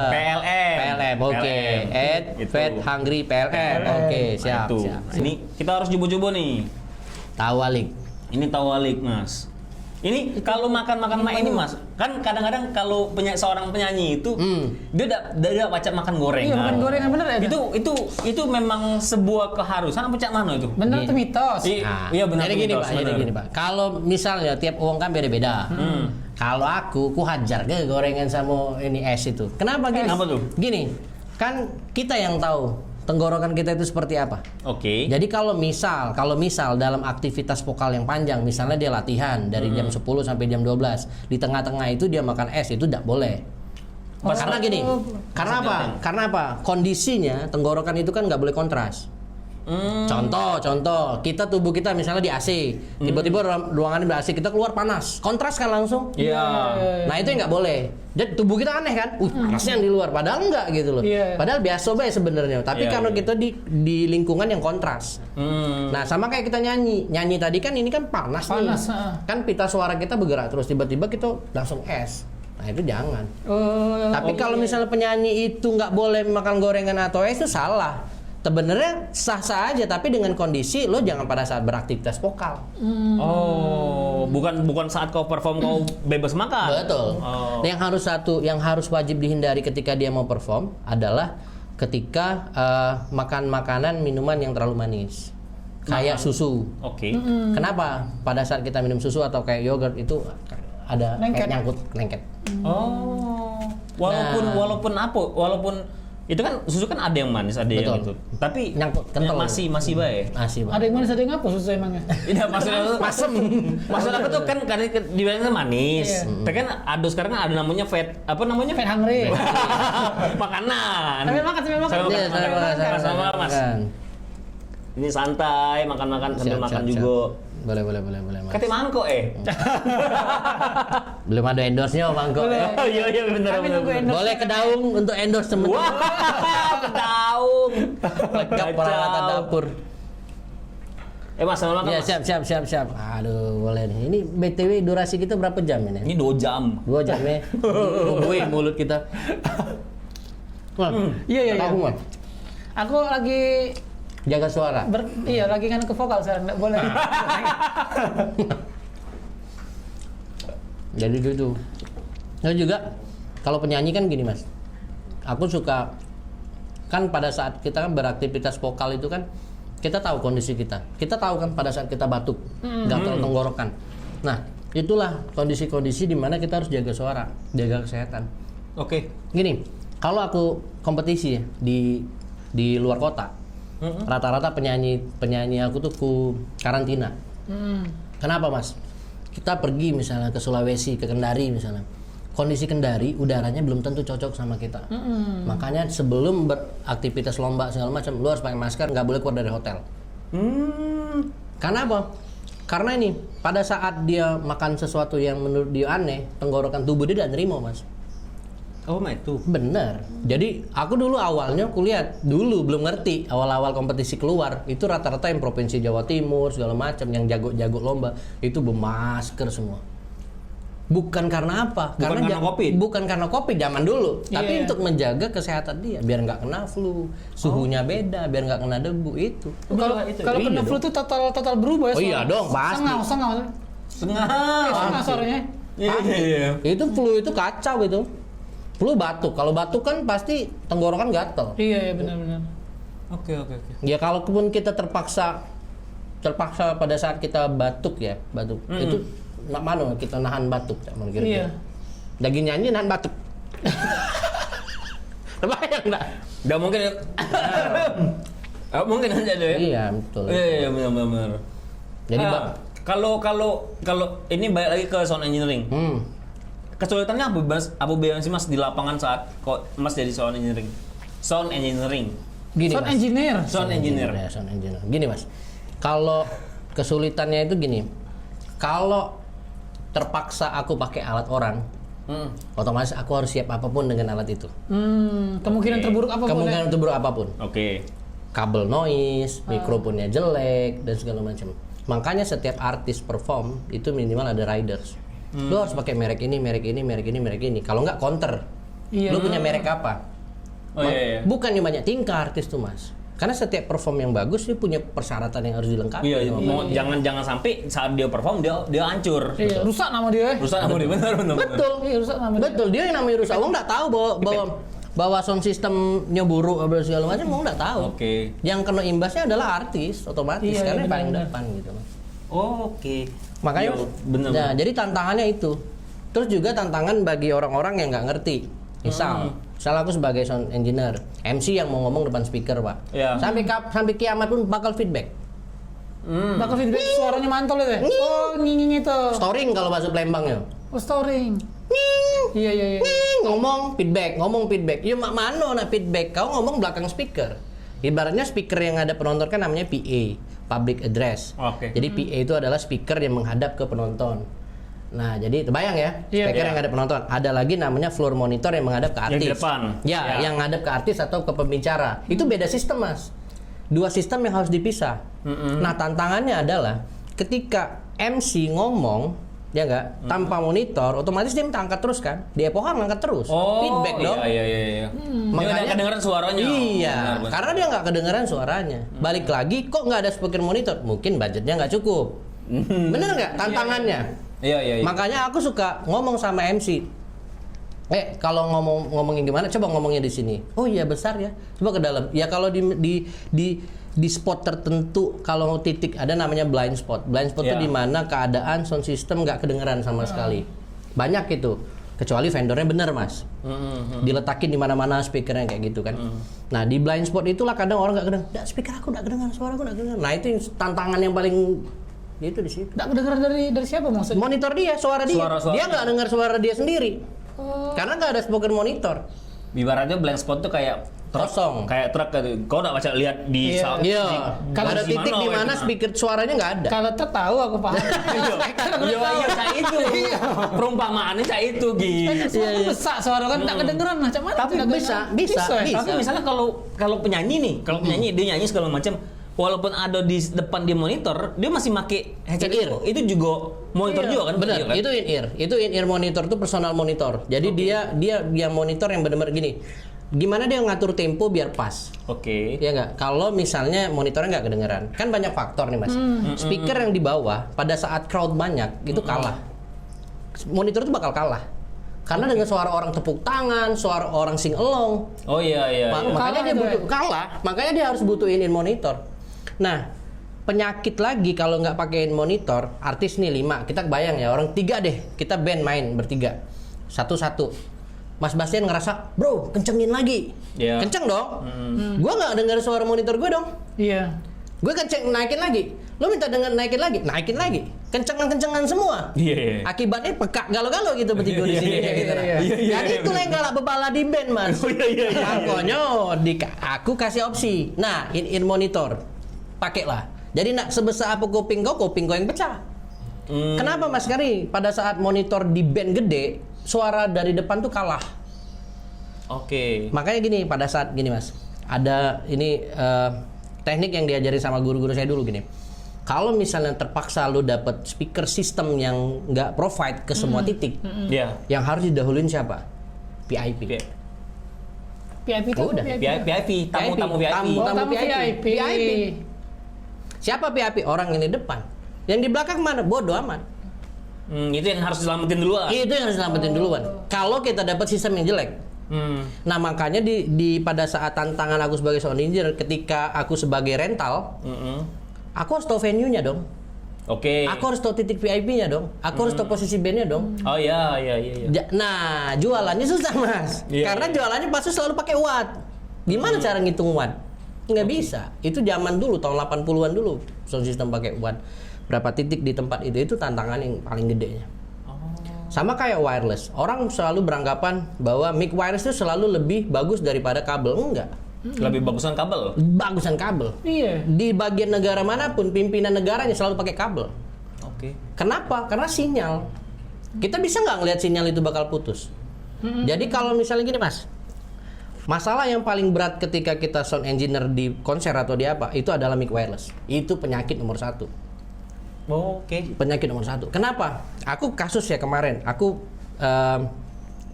PLM, oke. Itu. Fat Hungry PLM, oke, siap, Itu. siap. Ini kita harus coba-coba nih. Tawalik. Ini tawalik, Mas. Ini kalau makan ini, Mas, kan kadang-kadang kalau seorang penyanyi itu dia baca makan gorengan. Iya, makan gorengan bener ya. Itu memang sebuah keharusan apa cak mana itu? Bener itu mitos. Iya benar. Jadi gini, Pak. Kalau misalnya tiap uang kan beda-beda. Kalau aku hajar ke gorengan sama ini es itu. Kenapa gini? Kenapa tuh? Gini, kan kita yang tahu tenggorokan kita itu seperti apa. Oke. Jadi kalau misal dalam aktivitas vokal yang panjang, misalnya dia latihan dari jam 10 sampai jam 12, di tengah-tengah itu dia makan es, itu tidak boleh. Karena gini, karena apa? Karena apa? Kondisinya tenggorokan itu kan nggak boleh kontras. Contoh, tubuh kita misalnya di AC, tiba-tiba ruangan di AC, kita keluar panas, kontras kan langsung. Iya. Nah itu yang nggak boleh. Jadi tubuh kita aneh kan, panasnya yang di luar, padahal enggak gitu loh. Padahal biasa bae sebenarnya. Tapi karena kita di lingkungan yang kontras. Nah sama kayak kita nyanyi tadi kan ini kan panas nih. Kan pita suara kita bergerak terus, tiba-tiba kita langsung es. Nah itu jangan. Tapi kalau misalnya penyanyi itu nggak boleh makan gorengan atau es itu salah. Sebenarnya sah-sah aja, tapi dengan kondisi lo jangan pada saat beraktivitas vokal. Oh, bukan saat kau perform kau bebas makan. Betul. Oh. Yang harus wajib dihindari ketika dia mau perform adalah ketika makan makanan minuman yang terlalu manis. Kayak susu. Oke. Kenapa? Pada saat kita minum susu atau kayak yogurt itu ada kayak nyangkut lengket. Oh. Walaupun itu kan susu kan ada yang manis, ada yang itu. Tapi nyangkut kental. Masih baik. Masih. Ada yang manis, ada yang apa susu emangnya? Tidak, maksudnya masem. Maksudnya apa tuh kan karena dibilangnya manis. Tapi kan ada sekarang kan ada namanya fat hungry. Makanan. Sambil makan. Sama Mas. Ini santai, makan-makan sambil makan juga. Boleh Mas. Kati mangkok Belum ada endorse-nya mangkok. Oh iya benar. Boleh ke Daung untuk endorse temen. Wah, ke Daung. Lengkap peralatan dapur. Mas, sama makan. Ya, siap. Aduh, boleh nih. Ini BTW durasi kita berapa jam ini? Ini 2 jam. 2 jam ya. Gue mulut kita. Iya. Tahu, Mas. Aku lagi Jaga suara. lagi kan ke vokal sekarang, nggak boleh. Jadi gitu. Nah juga kalau penyanyi kan gini Mas. Aku suka kan pada saat kita kan beraktivitas vokal itu kan kita tahu kondisi kita. Kita tahu kan pada saat kita batuk, gatal tenggorokan. Nah, itulah kondisi-kondisi di mana kita harus jaga suara, jaga kesehatan. Oke. Gini, kalau aku kompetisi ya, di luar kota, rata-rata penyanyi aku tuh karantina. Kenapa Mas? Kita pergi misalnya ke Sulawesi, ke Kendari misalnya. Kondisi Kendari udaranya belum tentu cocok sama kita. Makanya sebelum beraktivitas lomba segala macam, lu harus pakai masker, nggak boleh keluar dari hotel. Karena apa? Karena ini pada saat dia makan sesuatu yang menurut dia aneh, tenggorokan tubuh dia tidak nerima Mas. Oh itu. Bener. Jadi aku dulu awalnya kulihat belum ngerti awal-awal kompetisi keluar itu rata-rata yang provinsi Jawa Timur segala macam yang jago-jago lomba itu bermasker semua. Bukan karena apa? Bukan karena COVID zaman dulu, tapi untuk menjaga kesehatan dia biar nggak kena flu, suhunya beda, biar nggak kena debu itu. Kalau kena flu tuh total berubah ya. Oh iya dong, pasti. Setengah suaranya. Iya. Itu flu itu kacau itu. Flu batuk. Kalau batuk kan pasti tenggorokan gatel. Iya benar. Oke. Ya kalaupun kita terpaksa pada saat kita batuk itu mana kita nahan batuk kira-kira. Iya. Lagi nyanyi nahan batuk. Terbayang enggak? Enggak mungkin. Mungkin aja deh. Iya, betul. Iya, benar. Jadi kalau ini balik lagi ke sound engineering. Kesulitannya apa sih Mas di lapangan saat kok Mas jadi sound engineering? Gini, sound engineer. Ya, sound engineer. Gini Mas, kalau kesulitannya itu gini, kalau terpaksa aku pakai alat orang, otomatis aku harus siap apapun dengan alat itu. Kemungkinan terburuk apapun. Oke. Kabel noise, mikrofonnya jelek dan segala macam. Makanya setiap artis perform itu minimal ada riders. Lu harus pakai merek ini. Kalau nggak counter. Lu punya merek apa? Iya. Bukannya banyak tingkah artis tuh Mas. Karena setiap perform yang bagus dia punya persyaratan yang harus dilengkapi. Iya. Jangan sampai saat dia perform dia hancur. Iya, rusak nama dia. Benar. Betul. Iya, rusak nama dia. Betul, dia yang namanya rusak. Wong nggak tahu bahwa sound systemnya buruk atau segala macam, Wong nggak tahu. Oke. Yang kena imbasnya adalah artis otomatis karena paling depan gitu. Oke. Makanya bener. Nah, jadi tantangannya itu. Terus juga tantangan bagi orang-orang yang nggak ngerti. Misal aku sebagai sound engineer, MC yang mau ngomong depan speaker, Pak. Iya. Sampai kiamat pun bakal feedback. Bakal feedback suaranya mantul itu. Oh, nging itu. Storing kalau bahasa Palembangnya. Oh, storing. Iya. Ngomong feedback. Ya mana nak feedback? Kau ngomong belakang speaker. Ibaratnya speaker yang ada penonton kan namanya PA, public address. Oke. Jadi PA itu adalah speaker yang menghadap ke penonton. Nah, jadi terbayang ya, speaker yang ada penonton. Ada lagi namanya floor monitor yang menghadap ke artis. Yang di depan. Ya, yang menghadap ke artis atau ke pembicara. Itu beda sistem, Mas. Dua sistem yang harus dipisah. Nah, tantangannya adalah ketika MC ngomong, ya enggak, tanpa monitor, otomatis dia minta angkat terus kan? Di epohang angkat terus. Feedback dong. Iya. Dia nggak kedengeran suaranya. Iya, karena dia nggak kedengeran suaranya. Balik lagi, kok nggak ada speaker monitor? Mungkin budgetnya nggak cukup. Bener nggak tantangannya? Iya. Makanya aku suka ngomong sama MC. Kalau ngomongin gimana? Coba ngomongnya di sini. Oh iya besar ya. Coba ke dalam. Ya kalau di spot tertentu, kalau titik ada namanya blind spot. Blind spot itu di mana keadaan sound system nggak kedengeran sama sekali. Banyak itu. Kecuali vendornya bener, Mas. Diletakin di mana-mana speakernya kayak gitu kan. Nah, di blind spot itulah kadang orang nggak kedengeran. Speaker aku nggak kedengeran, suara aku nggak kedengeran. Nah, itu tantangan yang paling itu di situ. Nggak kedengeran dari siapa maksudnya? Monitor dia, suara dia. Dia nggak dengar suara dia sendiri. Karena nggak ada spoken monitor. Ibaratnya blind spot tuh kayak kosong, kayak truk gitu. Kau nggak baca lihat di kalau ada titik di mana speaker suaranya nggak ada. Kalau truk tahu aku paham. Iya, saya itu. Perumpamaannya saya itu gitu. Iya. Besar suara kan nggak kedengeran macam mana? Tapi bisa. Tapi misalnya kalau penyanyi nih, dia nyanyi segala macam. Walaupun ada di depan dia monitor, dia masih pakai headset ear. Itu juga monitor juga kan? Benar, kan? Itu in ear monitor tuh personal monitor. Jadi dia yang monitor yang benar-benar gini. Gimana dia ngatur tempo biar pas? Oke. Ya nggak? Kalau misalnya monitornya nggak kedengeran, kan banyak faktor nih, Mas. Speaker yang di bawah pada saat crowd banyak itu kalah. Monitor itu bakal kalah. Karena dengan suara orang tepuk tangan, suara orang sing along. Oh iya. Makanya dia butuh kalah. Makanya dia harus butuhin in monitor. Nah, penyakit lagi kalau nggak pakein monitor, artis nih 5, kita bayang ya, orang 3 deh, kita band main bertiga, satu-satu. Mas Bastian ngerasa, bro, kencengin lagi, kenceng dong. Gue nggak dengar suara monitor gue dong. Iya. Gue kenceng, naikin lagi. Lo minta denger naikin lagi. Kencengan semua. Akibatnya pekak galo-galo gitu bertiga di sini. Jadi itulah yang galak bebala di band, Mas. Makanya aku kasih opsi. Nah, in monitor. Pakailah. Jadi nak sebesar apa kuping kau yang pecah. Kenapa Mas Kari? Pada saat monitor di band gede, suara dari depan tuh kalah. Oke. Makanya gini, pada saat gini Mas, ada ini teknik yang diajari sama guru-guru saya dulu gini. Kalau misalnya terpaksa lu dapet speaker system yang nggak provide ke semua titik, yang harus didahuluin siapa? PIP. PIP itu udah. VIP, tamu VIP. Tamu VIP. Siapa PIP? Orang ini depan. Yang di belakang mana? Bodoh amat. Itu yang harus diselamatin duluan. Itu yang harus diselamatin duluan. Kalau kita dapat sistem yang jelek. Nah, makanya di pada saat tantangan aku sebagai sound engineer, ketika aku sebagai rental, aku harus tahu venue-nya dong. Oke. Aku harus tahu titik VIP-nya dong. Aku harus tahu posisi bandnya dong. Oh iya. Nah, jualannya susah, Mas. Karena jualannya pasti selalu pakai watt. Gimana cara ngitung watt? Nggak bisa. Itu zaman dulu, tahun 80-an dulu. Sound system pakai watt. Berapa titik di tempat itu tantangan yang paling gedenya. Sama kayak wireless. Orang selalu beranggapan bahwa mic wireless itu selalu lebih bagus daripada kabel. Enggak. Lebih bagusan kabel? Bagusan kabel. Iya. Di bagian negara manapun, pimpinan negaranya selalu pakai kabel. Oke. Kenapa? Karena sinyal. Kita bisa nggak ngelihat sinyal itu bakal putus. Jadi kalau misalnya gini Mas, masalah yang paling berat ketika kita sound engineer di konser atau di apa, itu adalah mic wireless. Itu penyakit nomor 1. Oke. Penyakit nomor 1. Kenapa? Aku kasus ya kemarin, aku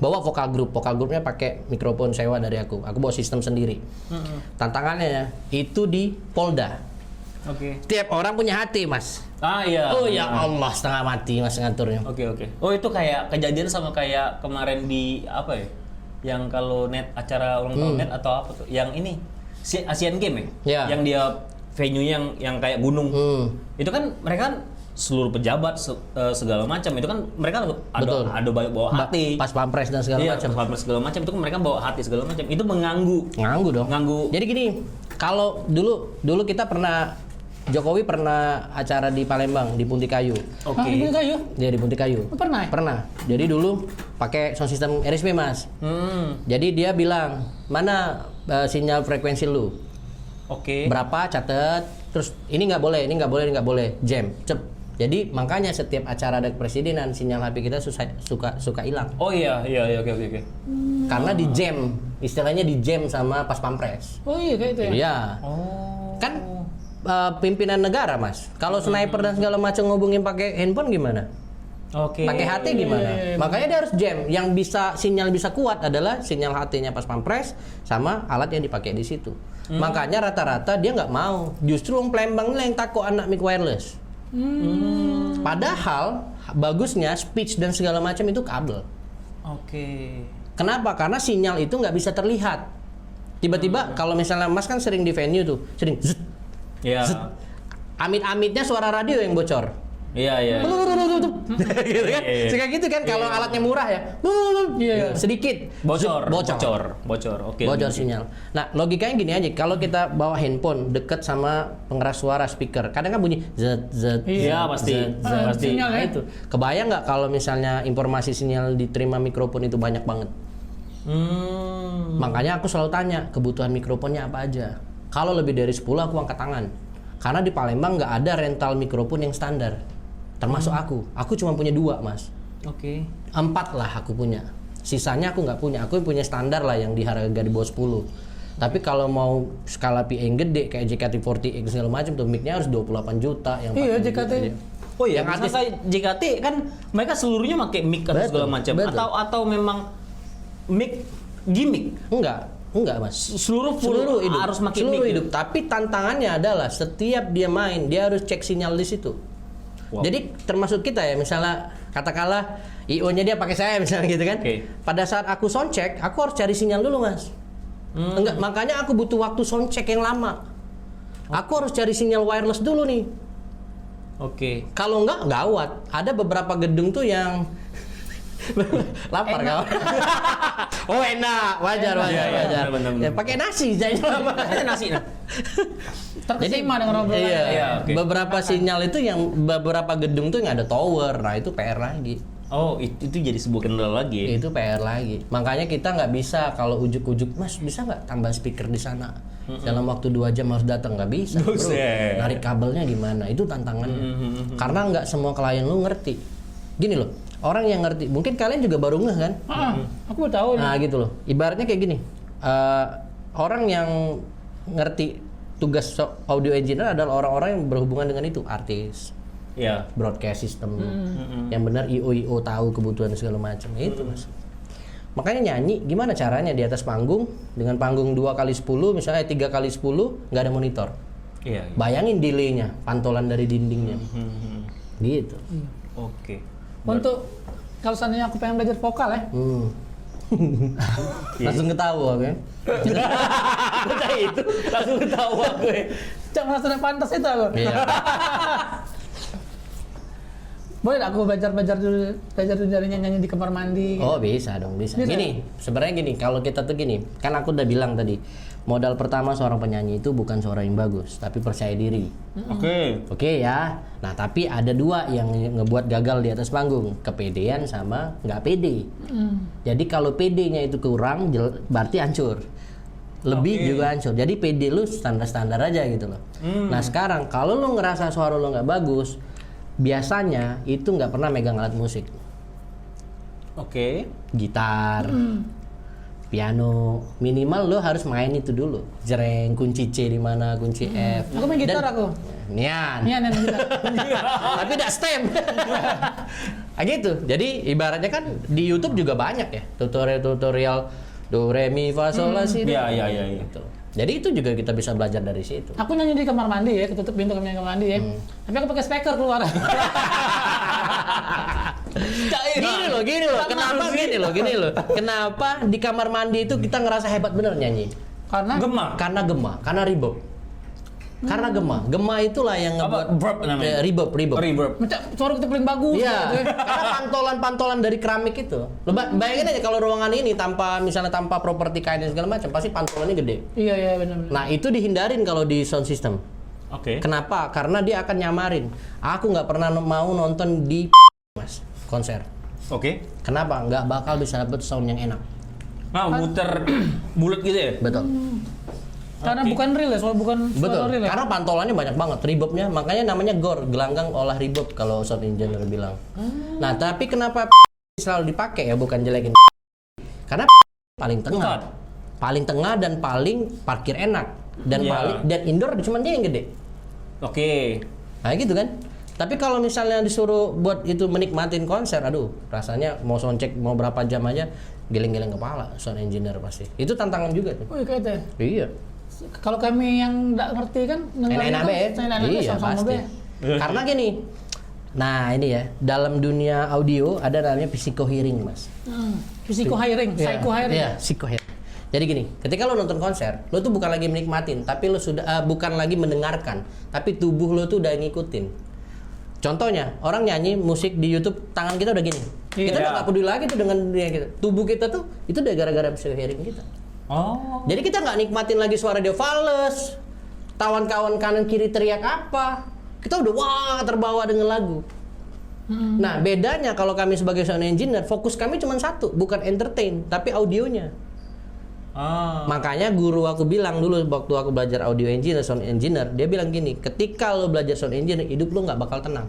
bawa vokal grupnya pakai mikrofon sewa dari aku bawa sistem sendiri. Tantangannya itu di Polda. Oke. Tiap orang punya hati, Mas. Iya. Oh ya Allah, setengah mati Mas ngaturnya. Oke. Oh, itu kayak kejadian sama kayak kemarin di apa ya? Yang kalau acara ulang tahun net atau apa tuh? Yang ini Asian Game ya? Ya. Yang dia venue yang kayak gunung. Itu kan mereka kan seluruh pejabat segala macam itu kan mereka Betul. ada bawa hati. Pas pampres dan segala Iya, macam. pas pampres segala macam itu kan mereka bawa hati segala macam. Itu mengganggu. Nganggu dong. Nganggu. Jadi gini, kalau dulu kita pernah Jokowi pernah acara di Palembang di Punti Kayu. Oke. Ini kayu. Dia di Punti Kayu. Oh, pernah ya? Pernah. Jadi dulu pakai sound system RSP Mas. Jadi dia bilang mana sinyal frekuensi lu, Oke. berapa catet. Terus ini nggak boleh, ini nggak boleh, ini nggak boleh. Jam, cep. Jadi makanya setiap acara ada kepresidenan sinyal HP kita suka hilang. Oh iya, oke. Karena di jam, istilahnya di jam sama pas pampres. Oh iya kayak itu ya. Iya. Oh. Kan pimpinan negara Mas. Kalau sniper dan segala macam ngubungin pakai handphone gimana? Oke. Pakai HT gimana? Makanya dia harus jam. Yang bisa sinyal bisa kuat adalah sinyal HT-nya pas pampres sama alat yang dipakai di situ. Makanya rata-rata dia nggak mau. Justru orang Palembang yang takut anak mic wireless. Padahal bagusnya speech dan segala macam itu kabel. Oke. Kenapa? Karena sinyal itu nggak bisa terlihat. Tiba-tiba kalau misalnya Mas kan sering di venue tuh, sering zut, Iya. zut. Amit-amitnya suara radio yang bocor. Iya. Gitu kan? Suka gitu kan kalau alatnya murah ya. Sedikit Bocor. bocor. Oke. Bocor sinyal. Nah, logikanya gini aja, kalau kita bawa handphone deket sama pengeras suara speaker, kadang kan bunyi zet zet. Iya, zet, pasti. zet, zet. Pasti. Sinyal Nah, ya? itu. Kebayang nggak kalau misalnya informasi sinyal diterima mikrofon itu banyak banget? Makanya aku selalu tanya kebutuhan mikrofonnya apa aja. Kalau lebih dari 10 aku angkat tangan. Karena di Palembang nggak ada rental mikrofon yang standar. Termasuk aku. Aku cuma punya 2 Mas. Oke. 4 lah aku punya. Sisanya aku nggak punya. Aku punya standar lah yang di harga di bawah 10. Tapi kalau mau skala PA yang gede kayak JKT48 segala macam tuh mic-nya harus 28 juta yang Iya, 40 JKT. juta. Oh iya, Yang karena artis- saya JKT kan mereka seluruhnya pakai mic atau Betul, segala macam betul. atau memang mic gimmick. Enggak Mas. Seluruh hidup harus pakai seluruh mic. hidup. Tapi tantangannya adalah setiap dia main dia harus cek sinyal di situ. Wow. Jadi termasuk kita ya, misalnya katakanlah IO-nya dia pakai saya misalnya gitu kan. Oke. Pada saat aku sound check, aku harus cari sinyal dulu Mas. Enggak, makanya aku butuh waktu sound check yang lama. Aku harus cari sinyal wireless dulu nih. Oke. Kalau enggak gawat. Ada beberapa gedung tuh yang lapar kawan. Oh enak, wajar. Iya, benar. Ya, pakai nasi jadi Ada nasi nah. Terkesima dengan obrolan. iya, Iya, oke. beberapa sinyal itu yang beberapa gedung tuh nggak ada tower, nah itu PR lagi. Oh, itu jadi sebuah kendala lagi. Ya? Itu PR lagi. Makanya kita nggak bisa kalau ujuk-ujuk, Mas bisa nggak tambah speaker di sana? Dalam waktu 2 jam harus datang, nggak bisa. Bro. Buset. Narik kabelnya gimana? Itu tantangannya. Karena nggak semua klien lu ngerti. Gini loh, orang yang ngerti, mungkin kalian juga baru ngeh kan? Aku tahu nih. Nah gitu loh. Ibaratnya kayak gini. Orang yang ngerti tugas audio engineer adalah orang-orang yang berhubungan dengan itu, artis, Iya. broadcast system, yang benar IO tahu kebutuhan segala macam itu Mas. Makanya nyanyi gimana caranya di atas panggung dengan panggung 2x10 misalnya 3x10 nggak ada monitor. Iya. Bayangin delaynya, pantolan dari dindingnya, gitu. Oke. Untuk kalau seandainya aku pengen belajar vokal ya, Langsung ketawa kan? Udah itu langsung ketawa gue. jangan merasa udah pantas itu aku. Iya. Boleh nggak aku belajar dulu dari nyanyi di kamar mandi? Oh bisa dong, bisa. Bisa. Gini, sebenarnya gini, kalau kita tuh gini, kan aku udah bilang tadi, modal pertama seorang penyanyi itu bukan suara yang bagus, tapi percaya diri. Oke. Oke ya. Nah tapi ada 2 yang ngebuat gagal di atas panggung, kepedean sama nggak pede. Jadi kalau pedenya itu kurang, berarti hancur. Lebih juga hancur. Jadi pede lu standar-standar aja gitu loh. Nah sekarang kalau lu ngerasa suara lu nggak bagus, biasanya itu nggak pernah megang alat musik. Oke. Gitar, piano, minimal lo harus main itu dulu. Jreng, kunci C di mana, kunci F. Aku main gitar Dan- aku. Nian. Nian gitar. Tapi tidak stem. Nah gitu. Jadi ibaratnya kan di YouTube juga banyak ya tutorial do re mi fa sol la si do. Iya. Gitu. Jadi itu juga kita bisa belajar dari situ. Aku nyanyi di kamar mandi ya, ketutup pintu kamar mandi ya. Tapi aku pakai speaker keluar. Gini loh. Gini loh. Kenapa di kamar mandi itu kita ngerasa hebat bener nyanyi? Karena Gemar. Karena gemah, karena reverb. Karena gema itulah yang ngebuat Verb namanya? reverb. Macam suara kita paling bagus. Iya, gitu ya. karena pantolan-pantolan dari keramik itu. Lo bayangin aja kalau ruangan ini tanpa properti kain dan segala macam, pasti pantolannya gede. Iya benar. Nah itu dihindarin kalau di sound system. Oke. Kenapa? Karena dia akan nyamarin. Aku nggak pernah mau nonton di mas konser. Oke. Kenapa? Nggak bakal bisa dapet sound yang enak. Nah, muter bulat gitu ya? Betul. Karena Oke. bukan real ya, bukan Betul. suara real ya. Karena pantolannya banyak banget, reverbnya. Makanya namanya gore, gelanggang olah reverb kalau sound engineer bilang. Nah, tapi kenapa selalu dipakai ya, bukan jelekin. Karena paling tengah. Bukan. Paling tengah dan paling parkir enak. Dan Iya. dan indoor cuma dia yang gede. Oke. Nah, gitu kan. Tapi kalau misalnya disuruh buat itu menikmatin konser, aduh, rasanya mau soundcheck mau berapa jam aja geleng-geleng kepala sound engineer pasti. Itu tantangan juga tuh. Oh kayak itu. Iya. Kalau kami yang nggak ngerti kan, NNAB ya? Iya pasti. Karena gini, nah ini ya, dalam dunia audio ada namanya psycho hearing mas. Psycho hearing. Iya, psycho hearing. Jadi gini, ketika lo nonton konser, lo tuh bukan lagi menikmatin, tapi lo sudah bukan lagi mendengarkan, tapi tubuh lo tuh udah ngikutin. Contohnya, orang nyanyi musik di YouTube, tangan kita udah gini. Kita udah nggak peduli lagi tuh dengan dunia kita. Tubuh kita tuh itu udah gara-gara psycho hearing kita. Oh. Jadi kita nggak nikmatin lagi suara dia fals, kawan-kawan kanan kiri teriak apa, kita udah wah terbawa dengan lagu. Nah bedanya kalau kami sebagai sound engineer, fokus kami cuma satu, bukan entertain, tapi audionya. Makanya guru aku bilang dulu waktu aku belajar audio engineer, sound engineer, dia bilang gini, ketika lo belajar sound engineer, hidup lo nggak bakal tenang.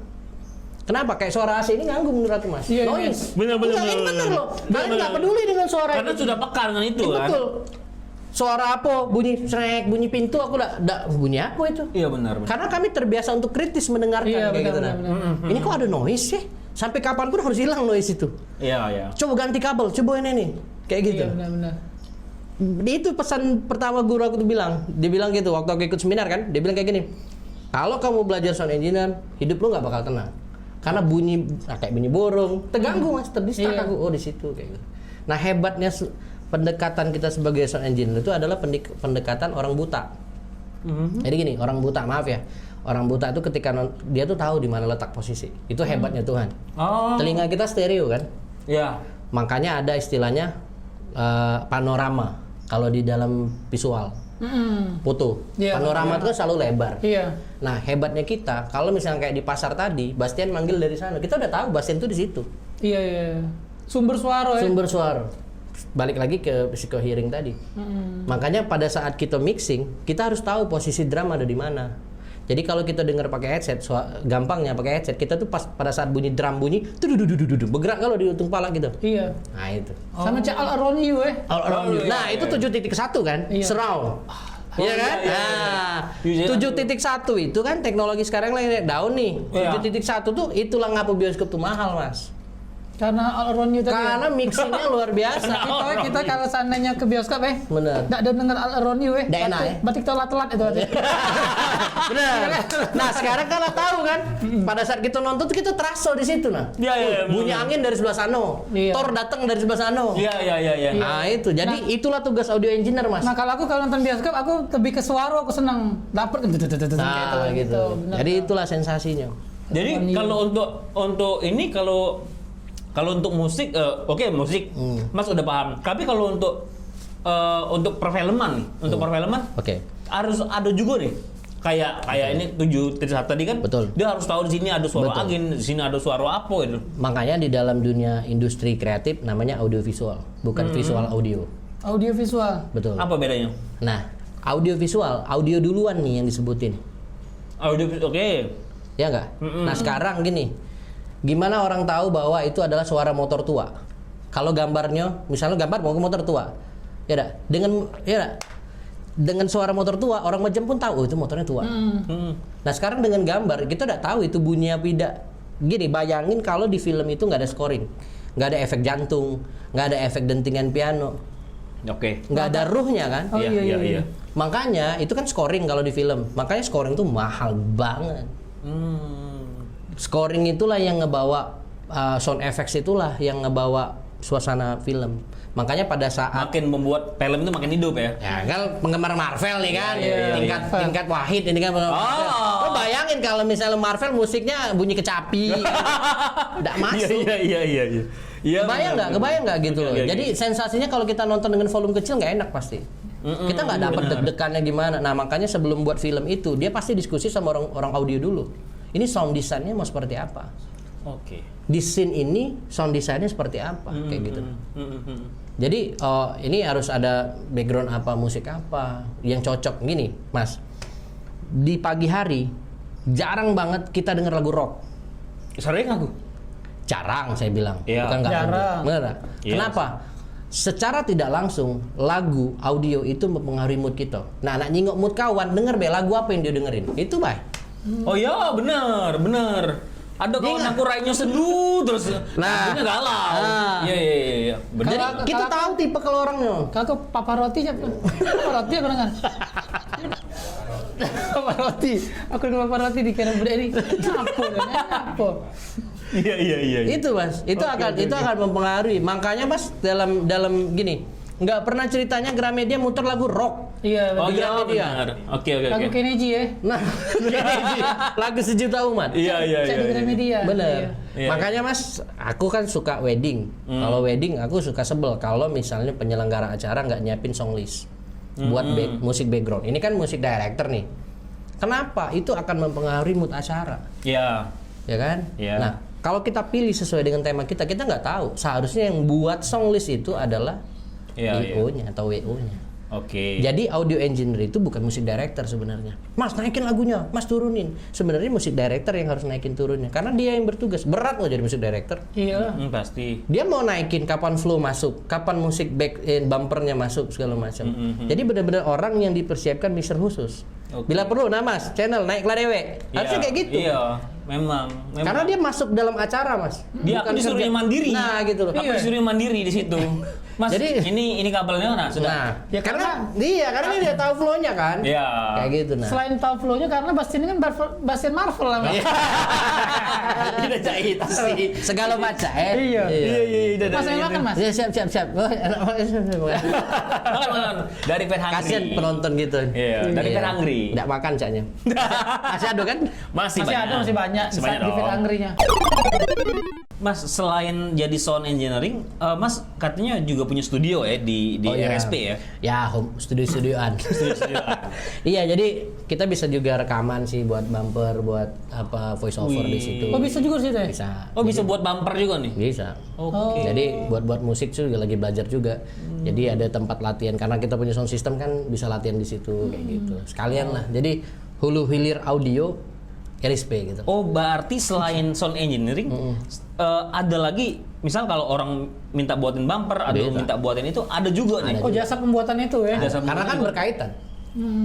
Kenapa? Kayak suara AC ini ganggu menurut aku mas. Iya, Noise. Bener Ini bener loh. Kalian nggak peduli dengan suara Karena itu. sudah peka dengan itu kan. Betul. Suara apa? Bunyi srek, bunyi pintu aku udah bunyi apa itu? Iya benar. Karena kami terbiasa untuk kritis mendengarkan Iya, kayak gitu. benar, Nah. Ini kok ada noise sih? Sampai kapanpun harus hilang noise itu. Iya. Coba ganti kabel, coba ini nih. Kayak gitu. Iya benar. Itu pesan pertama guru aku tuh bilang. Dia bilang gitu waktu aku ikut seminar kan. Dia bilang kayak gini. Kalau kamu belajar sound engineer, hidup lu nggak bakal tenang. Karena bunyi kayak bunyi burung, terganggu mas, terdistrak Iya. aku. Oh di situ kayak gitu. Nah hebatnya pendekatan kita sebagai sound engineer itu adalah pendekatan orang buta. Jadi gini, orang buta, maaf ya. Orang buta itu ketika dia tuh tahu di mana letak posisi. Itu hebatnya Tuhan. Oh. Telinga kita stereo kan. Iya. Makanya ada istilahnya panorama kalau di dalam visual. Foto. Iya, Panorama itu kan selalu lebar. Iya. Nah, hebatnya kita kalau misalnya kayak di pasar tadi, Bastian manggil dari sana. Kita udah tahu Bastian itu di situ. Iya. Sumber suara ya. Sumber suara. Balik lagi ke psycho hearing tadi. Makanya pada saat kita mixing, kita harus tahu posisi drum ada di mana. Jadi kalau kita dengar pakai headset, gampangnya pakai headset, kita tuh pas pada saat bunyi drum bunyi, bergerak kalau di ujung pala gitu. Iya. Nah itu. Sama cak all around you All around you. Nah itu 7.1 kan, Iya. surround. Iya kan? Nah, 7.1 itu kan teknologi sekarang lagi daun nih. 7.1 tuh itulah ngapa bioskop tuh mahal mas. Karena all around you tadi. Karena mixingnya luar biasa. Kita kalau seandainya ke bioskop Bener. nggak ada denger all around you Nggak enak, ya? berarti kita telat itu berarti. Bener. Nah sekarang kalau tahu kan, pada saat kita nonton tuh kita terasa di situ nah. Iya. Bunyi angin dari sebelah sana, Iya. Thor datang dari sebelah sana. Iya. Nah itu, jadi itulah tugas audio engineer mas. Nah kalau aku kalau nonton bioskop aku lebih ke suara, aku seneng dapet Nah gitu. Bener. Jadi itulah sensasinya. Jadi kalau untuk ini kalau untuk musik, oke, musik, Mas udah paham. Tapi kalau untuk perfilman nih, untuk perfilman, Oke. harus ada juga nih. Kayak ini 7.1 tadi kan, Betul. dia harus tahu di sini ada suara Betul. angin, di sini ada suara apa gitu. Makanya di dalam dunia industri kreatif namanya audiovisual, bukan visual audio. Audio visual. Betul. Apa bedanya? Nah, audiovisual, audio duluan nih yang disebutin. Audio, oke. Ya nggak? Nah sekarang gini, gimana orang tahu bahwa itu adalah suara motor tua? Kalau gambarnya, misalnya gambar mau ke motor tua, ya dengan suara motor tua, orang macam pun tahu itu motornya tua. Nah sekarang dengan gambar kita udah tahu itu bunyi apa tidak. Gini, bayangin kalau di film itu nggak ada scoring, nggak ada efek jantung, nggak ada efek dentingan piano, Oke. nggak ada ruhnya kan? Oh, iya. Makanya itu kan scoring kalau di film. Makanya scoring tuh mahal banget. Scoring itulah yang ngebawa sound effects itulah yang ngebawa suasana film. Makanya pada saat Makin membuat film itu makin hidup ya. ya kan penggemar Marvel nih kan, Iya. tingkat Wahid ini kan. Lo bayangin kalau misalnya Marvel musiknya bunyi kecapi, nggak masuk. Iya. Iya, Kebayang nggak gitu loh. Oke. Jadi sensasinya kalau kita nonton dengan volume kecil nggak enak pasti. Kita nggak dapat deg-degannya gimana. Nah makanya sebelum buat film itu dia pasti diskusi sama orang audio dulu. Ini sound design-nya mau seperti apa? Oke. Di scene ini sound design-nya seperti apa? Kayak gitu. Jadi ini harus ada background apa, musik apa yang cocok. Gini, Mas. Di pagi hari jarang banget kita denger lagu rock. Sering aku. Jarang saya bilang. Iya. Bukan nggak Jarang. ada. Bener. Yes. Kenapa? Secara tidak langsung lagu audio itu mempengaruhi mood kita. Nah, anak nyingok mood kawan, denger be lagu apa yang dia dengerin. Itu baik. Oh iya, bener. Ada kawan aku raihnya seduh terus lagunya galau. Iya. Bener. Jadi kita tahu tipe kalau orangnya. Kalau Paparotti siapa? Paparotti aku dengar. Paparotti. Aku dengar Paparotti di kanan budaya ini. Apa? Iya. Itu Mas, itu akan mempengaruhi. Makanya Mas dalam gini, nggak pernah ceritanya Gramedia muter lagu rock. Iya, Oh betul. iya, Gramedia. benar. Oke. Lagu Kennedy ya. Nah, lagu sejuta umat. Iya. Cek di Gramedia. Bener. Iya. Makanya Mas, aku kan suka wedding. Kalau wedding aku suka sebel kalau misalnya penyelenggara acara nggak nyiapin song list buat musik background. Ini kan musik director nih. Kenapa? Itu akan mempengaruhi mood acara. Iya. Ya kan? Iya. Nah, kalau kita pilih sesuai dengan tema kita nggak tahu. Seharusnya yang buat song list itu adalah Iya. IO-nya atau WO-nya. Oke. Jadi audio engineer itu bukan musik director sebenarnya. Mas naikin lagunya, Mas turunin. Sebenarnya musik director yang harus naikin turunnya. Karena dia yang bertugas. Berat loh jadi musik director. Iya. Pasti. Dia mau naikin kapan flow masuk, kapan musik back end bumpernya masuk segala macam. Jadi benar-benar orang yang dipersiapkan mixer khusus. Oke. Bila perlu, nah Mas, channel naiklah dewe. Harusnya kayak gitu. Iya, memang. Karena dia masuk dalam acara, Mas. Dia Bukan disuruhnya kerja. mandiri. Nah, gitu loh. Aku disuruh mandiri di situ. Mas, Jadi- ini kabelnya nah sudah. Nah, Ya, karena dia dia tahu flow-nya kan. Iya. Kayak gitu nah. Selain tahu flow-nya karena Bastian ini kan Bastian Marvel lah. Mas. Tidak jahit sih. Segala macam. Iya. Iya. Mas yang makan Mas. Ya, siap. Oh, Makan. Dari Pet Hungry. kasian penonton gitu. Iya, dari Pet Hungry. Nggak makan caknya. Masih ada kan? Masih banyak. Masih banyak di Sebanyak di Fit dong. Hungry-nya. Mas, selain jadi sound engineering, Mas katanya juga punya studio ya di Oh, iya. RSP ya? Ya, studio-studioan. Studio. Iya, jadi kita bisa juga rekaman sih buat bumper, buat apa voice over di situ. Oh bisa juga di situ ya? Bisa. Oh, bisa buat bumper juga nih? Bisa. Oke. Jadi buat musik tuh juga lagi belajar juga. Jadi ada tempat latihan karena kita punya sound system kan bisa latihan di situ kayak gitu. Sekalian lah. Jadi hulu hilir audio RSP gitu. Oh, berarti selain sound engineering, ada lagi, misal kalau orang minta buatin bumper, ada yang Bisa. minta buatin itu, ada juga nih. Oh jasa pembuatan itu ya? Jasa Karena kan pembuatan berkaitan.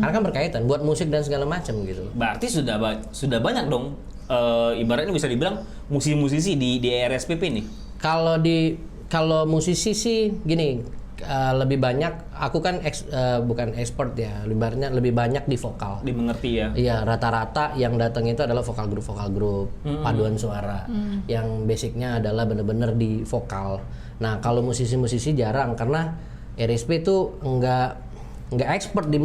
Karena kan berkaitan buat musik dan segala macam gitu. Berarti sudah banyak dong, ibaratnya bisa dibilang musisi-musisi di RSPP nih. Kalau musisi sih gini, lebih banyak aku kan bukan expert ya, ibaratnya lebih banyak di vokal. Dimengerti ya. Iya, rata-rata yang datang itu adalah vokal grup, paduan suara. Yang basicnya adalah bener-bener di vokal. Nah, kalau musisi-musisi jarang karena RSP itu nggak expert di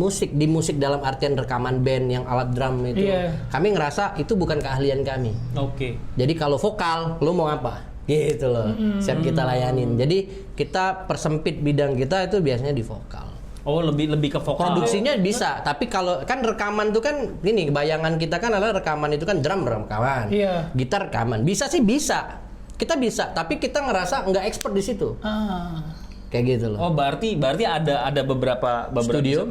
musik dalam artian rekaman band yang alat drum itu. Iya. Kami ngerasa itu bukan keahlian kami. Oke. Jadi kalau vokal, lu mau apa? Gitu loh. Siap kita layanin. Jadi kita persempit bidang kita itu biasanya di vokal. Oh, lebih ke vokal. Produksinya bisa, tapi kalau kan rekaman itu kan gini, bayangan kita kan adalah rekaman itu kan drum rekaman. Iya. Gitar rekaman. Bisa sih bisa. Kita bisa, tapi kita ngerasa nggak expert di situ. Kayak gitu loh. Oh, berarti ada beberapa Studio?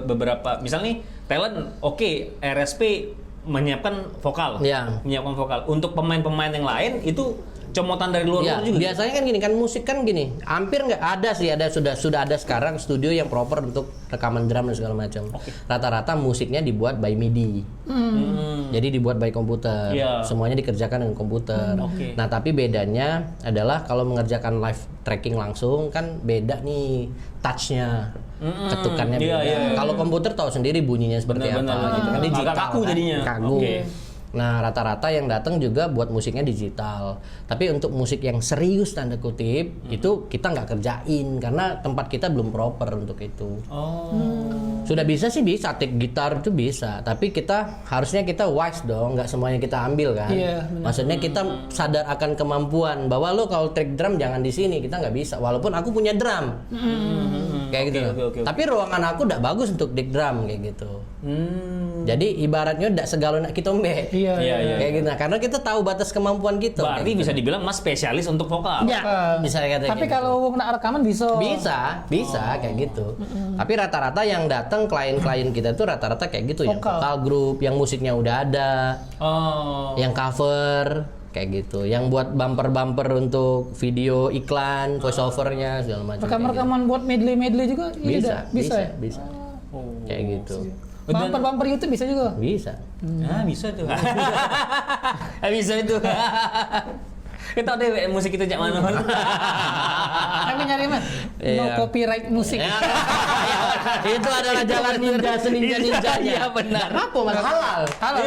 beberapa misal nih talent oke, RSP menyiapkan vokal. Iya. Menyiapkan vokal. Untuk pemain-pemain yang lain itu comotan dari luar Ya, juga. biasanya kan gini kan musik kan gini, hampir nggak ada sih, sudah ada sekarang studio yang proper untuk rekaman drum dan segala macam. Rata-rata musiknya dibuat by MIDI, jadi dibuat by komputer, Iya. semuanya dikerjakan dengan komputer. Oke. Nah tapi bedanya adalah kalau mengerjakan live tracking langsung kan beda nih touchnya, ketukannya Iya, beda. iya. Kalau komputer tahu sendiri bunyinya seperti Benar-benar. apa, gitu kan Agak digital kaku kan, jadinya. kaku. Oke. Nah, rata-rata yang datang juga buat musiknya digital. Tapi untuk musik yang serius tanda kutip itu kita nggak kerjain karena tempat kita belum proper untuk itu. Sudah bisa sih bisa, take gitar itu bisa. Tapi harusnya kita wise dong, nggak semuanya kita ambil kan. Iya, benar. Maksudnya kita sadar akan kemampuan bahwa lo kalau take drum jangan di sini, kita nggak bisa. Walaupun aku punya drum. Kayak gitu. Oke. Tapi ruangan aku udah bagus untuk take drum kayak gitu. Jadi ibaratnya udah segala nak kita ombe. Iya. Kayak gitu. Nah, karena kita tahu batas kemampuan kita. Berarti kayak bisa gitu. dibilang Mas spesialis untuk vokal. Ya, bisa kata Tapi gitu. kalau nak rekaman bisa. Bisa kayak gitu. Tapi rata-rata yang datang klien-klien kita tuh rata-rata kayak gitu, yang Vokal. vokal grup, yang musiknya udah ada, yang cover kayak gitu, yang buat bumper-bumper untuk video iklan, voice overnya segala macam. kayak Rekaman-rekaman buat medley juga gitu. ini Bisa, bisa ya? bisa. Kayak gitu. Bumper YouTube bisa juga. Bisa. Ah, bisa tuh. Bisa itu. Kita deh musik itu jak mana. Kami nyari mas, no Iya. copyright musik. Ya, itu adalah jalan ninja seninja-ninjanya. Iya, benar. Nggak apa mas, halal. Halal.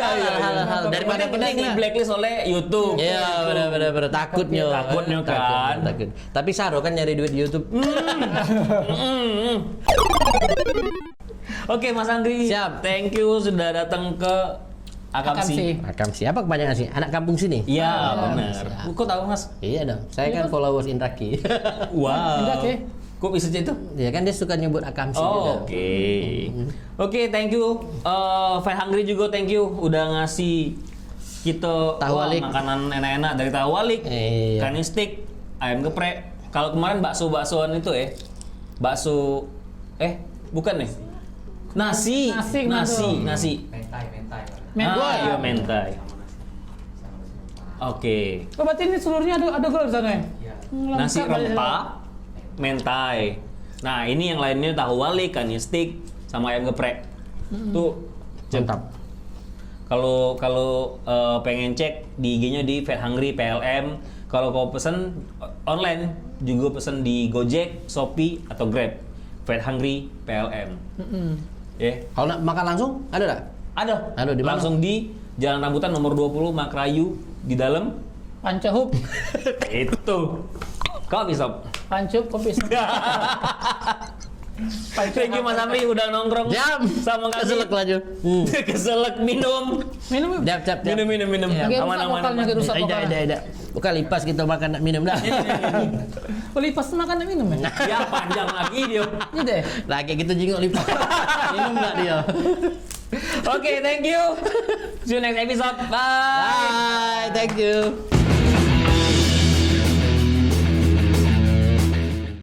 Daripada Daripada kita di kita blacklist oleh YouTube. Iya benar takutnya kan. takut. Tapi Saro kan nyari duit di YouTube. Oke Mas Andri, Siap. thank you sudah datang ke Akamsi. Akam siapa kebanyakan sih? Anak kampung sini? Iya benar. Kok tahu Mas? Iya dong. Saya kan followers Indraki. Wow. Indah, oke. Kok bisa itu? Ya kan dia suka nyebut Akamsi juga. Oke. Oke, thank you. Fat Hungry juga thank you udah ngasih kita Tahu walik. makanan enak-enak dari tahu walik, Iya. kanin stick, ayam geprek. Kalau kemarin bakso-baksoan itu bakso bukan nih. Nasi. Mentai. Iya mentai. Oke. Oh, berarti ini seluruhnya ada gula di sana ya? Nasi Lengkap aja. rempah, mentai. Nah, ini yang lainnya tahu walik, kanin stick, sama ayam geprek. Tuh Mantap. Kalau pengen cek di IG-nya di Fat Hungry PLM. Kalau kau pesen online juga pesen di Gojek, Shopee atau Grab. Fat Hungry PLM. Ya. Kalau nak makan langsung ada nggak? Ada. Di mana? Langsung di Jalan Rambutan nomor 20 Makrayu di dalam. Pancahup, Itu. Kau bisa. pancup, kopi. Thank you Mas Amri udah nongkrong Jam. sama kami. Keselak laju. Keselak minum. Minum. Jap. Minum. Gak rusak vokalnya, gak rusak vokalnya. Ada. Bukan lipas kita makan nak minum dah. Oh, lipas makan dan minum ya? Ya panjang lagi dia. Iya deh. Lah kayak gitu jenguk lipas. Minum nggak dia? Oke, thank you. See you next episode. Bye. Bye. Thank you.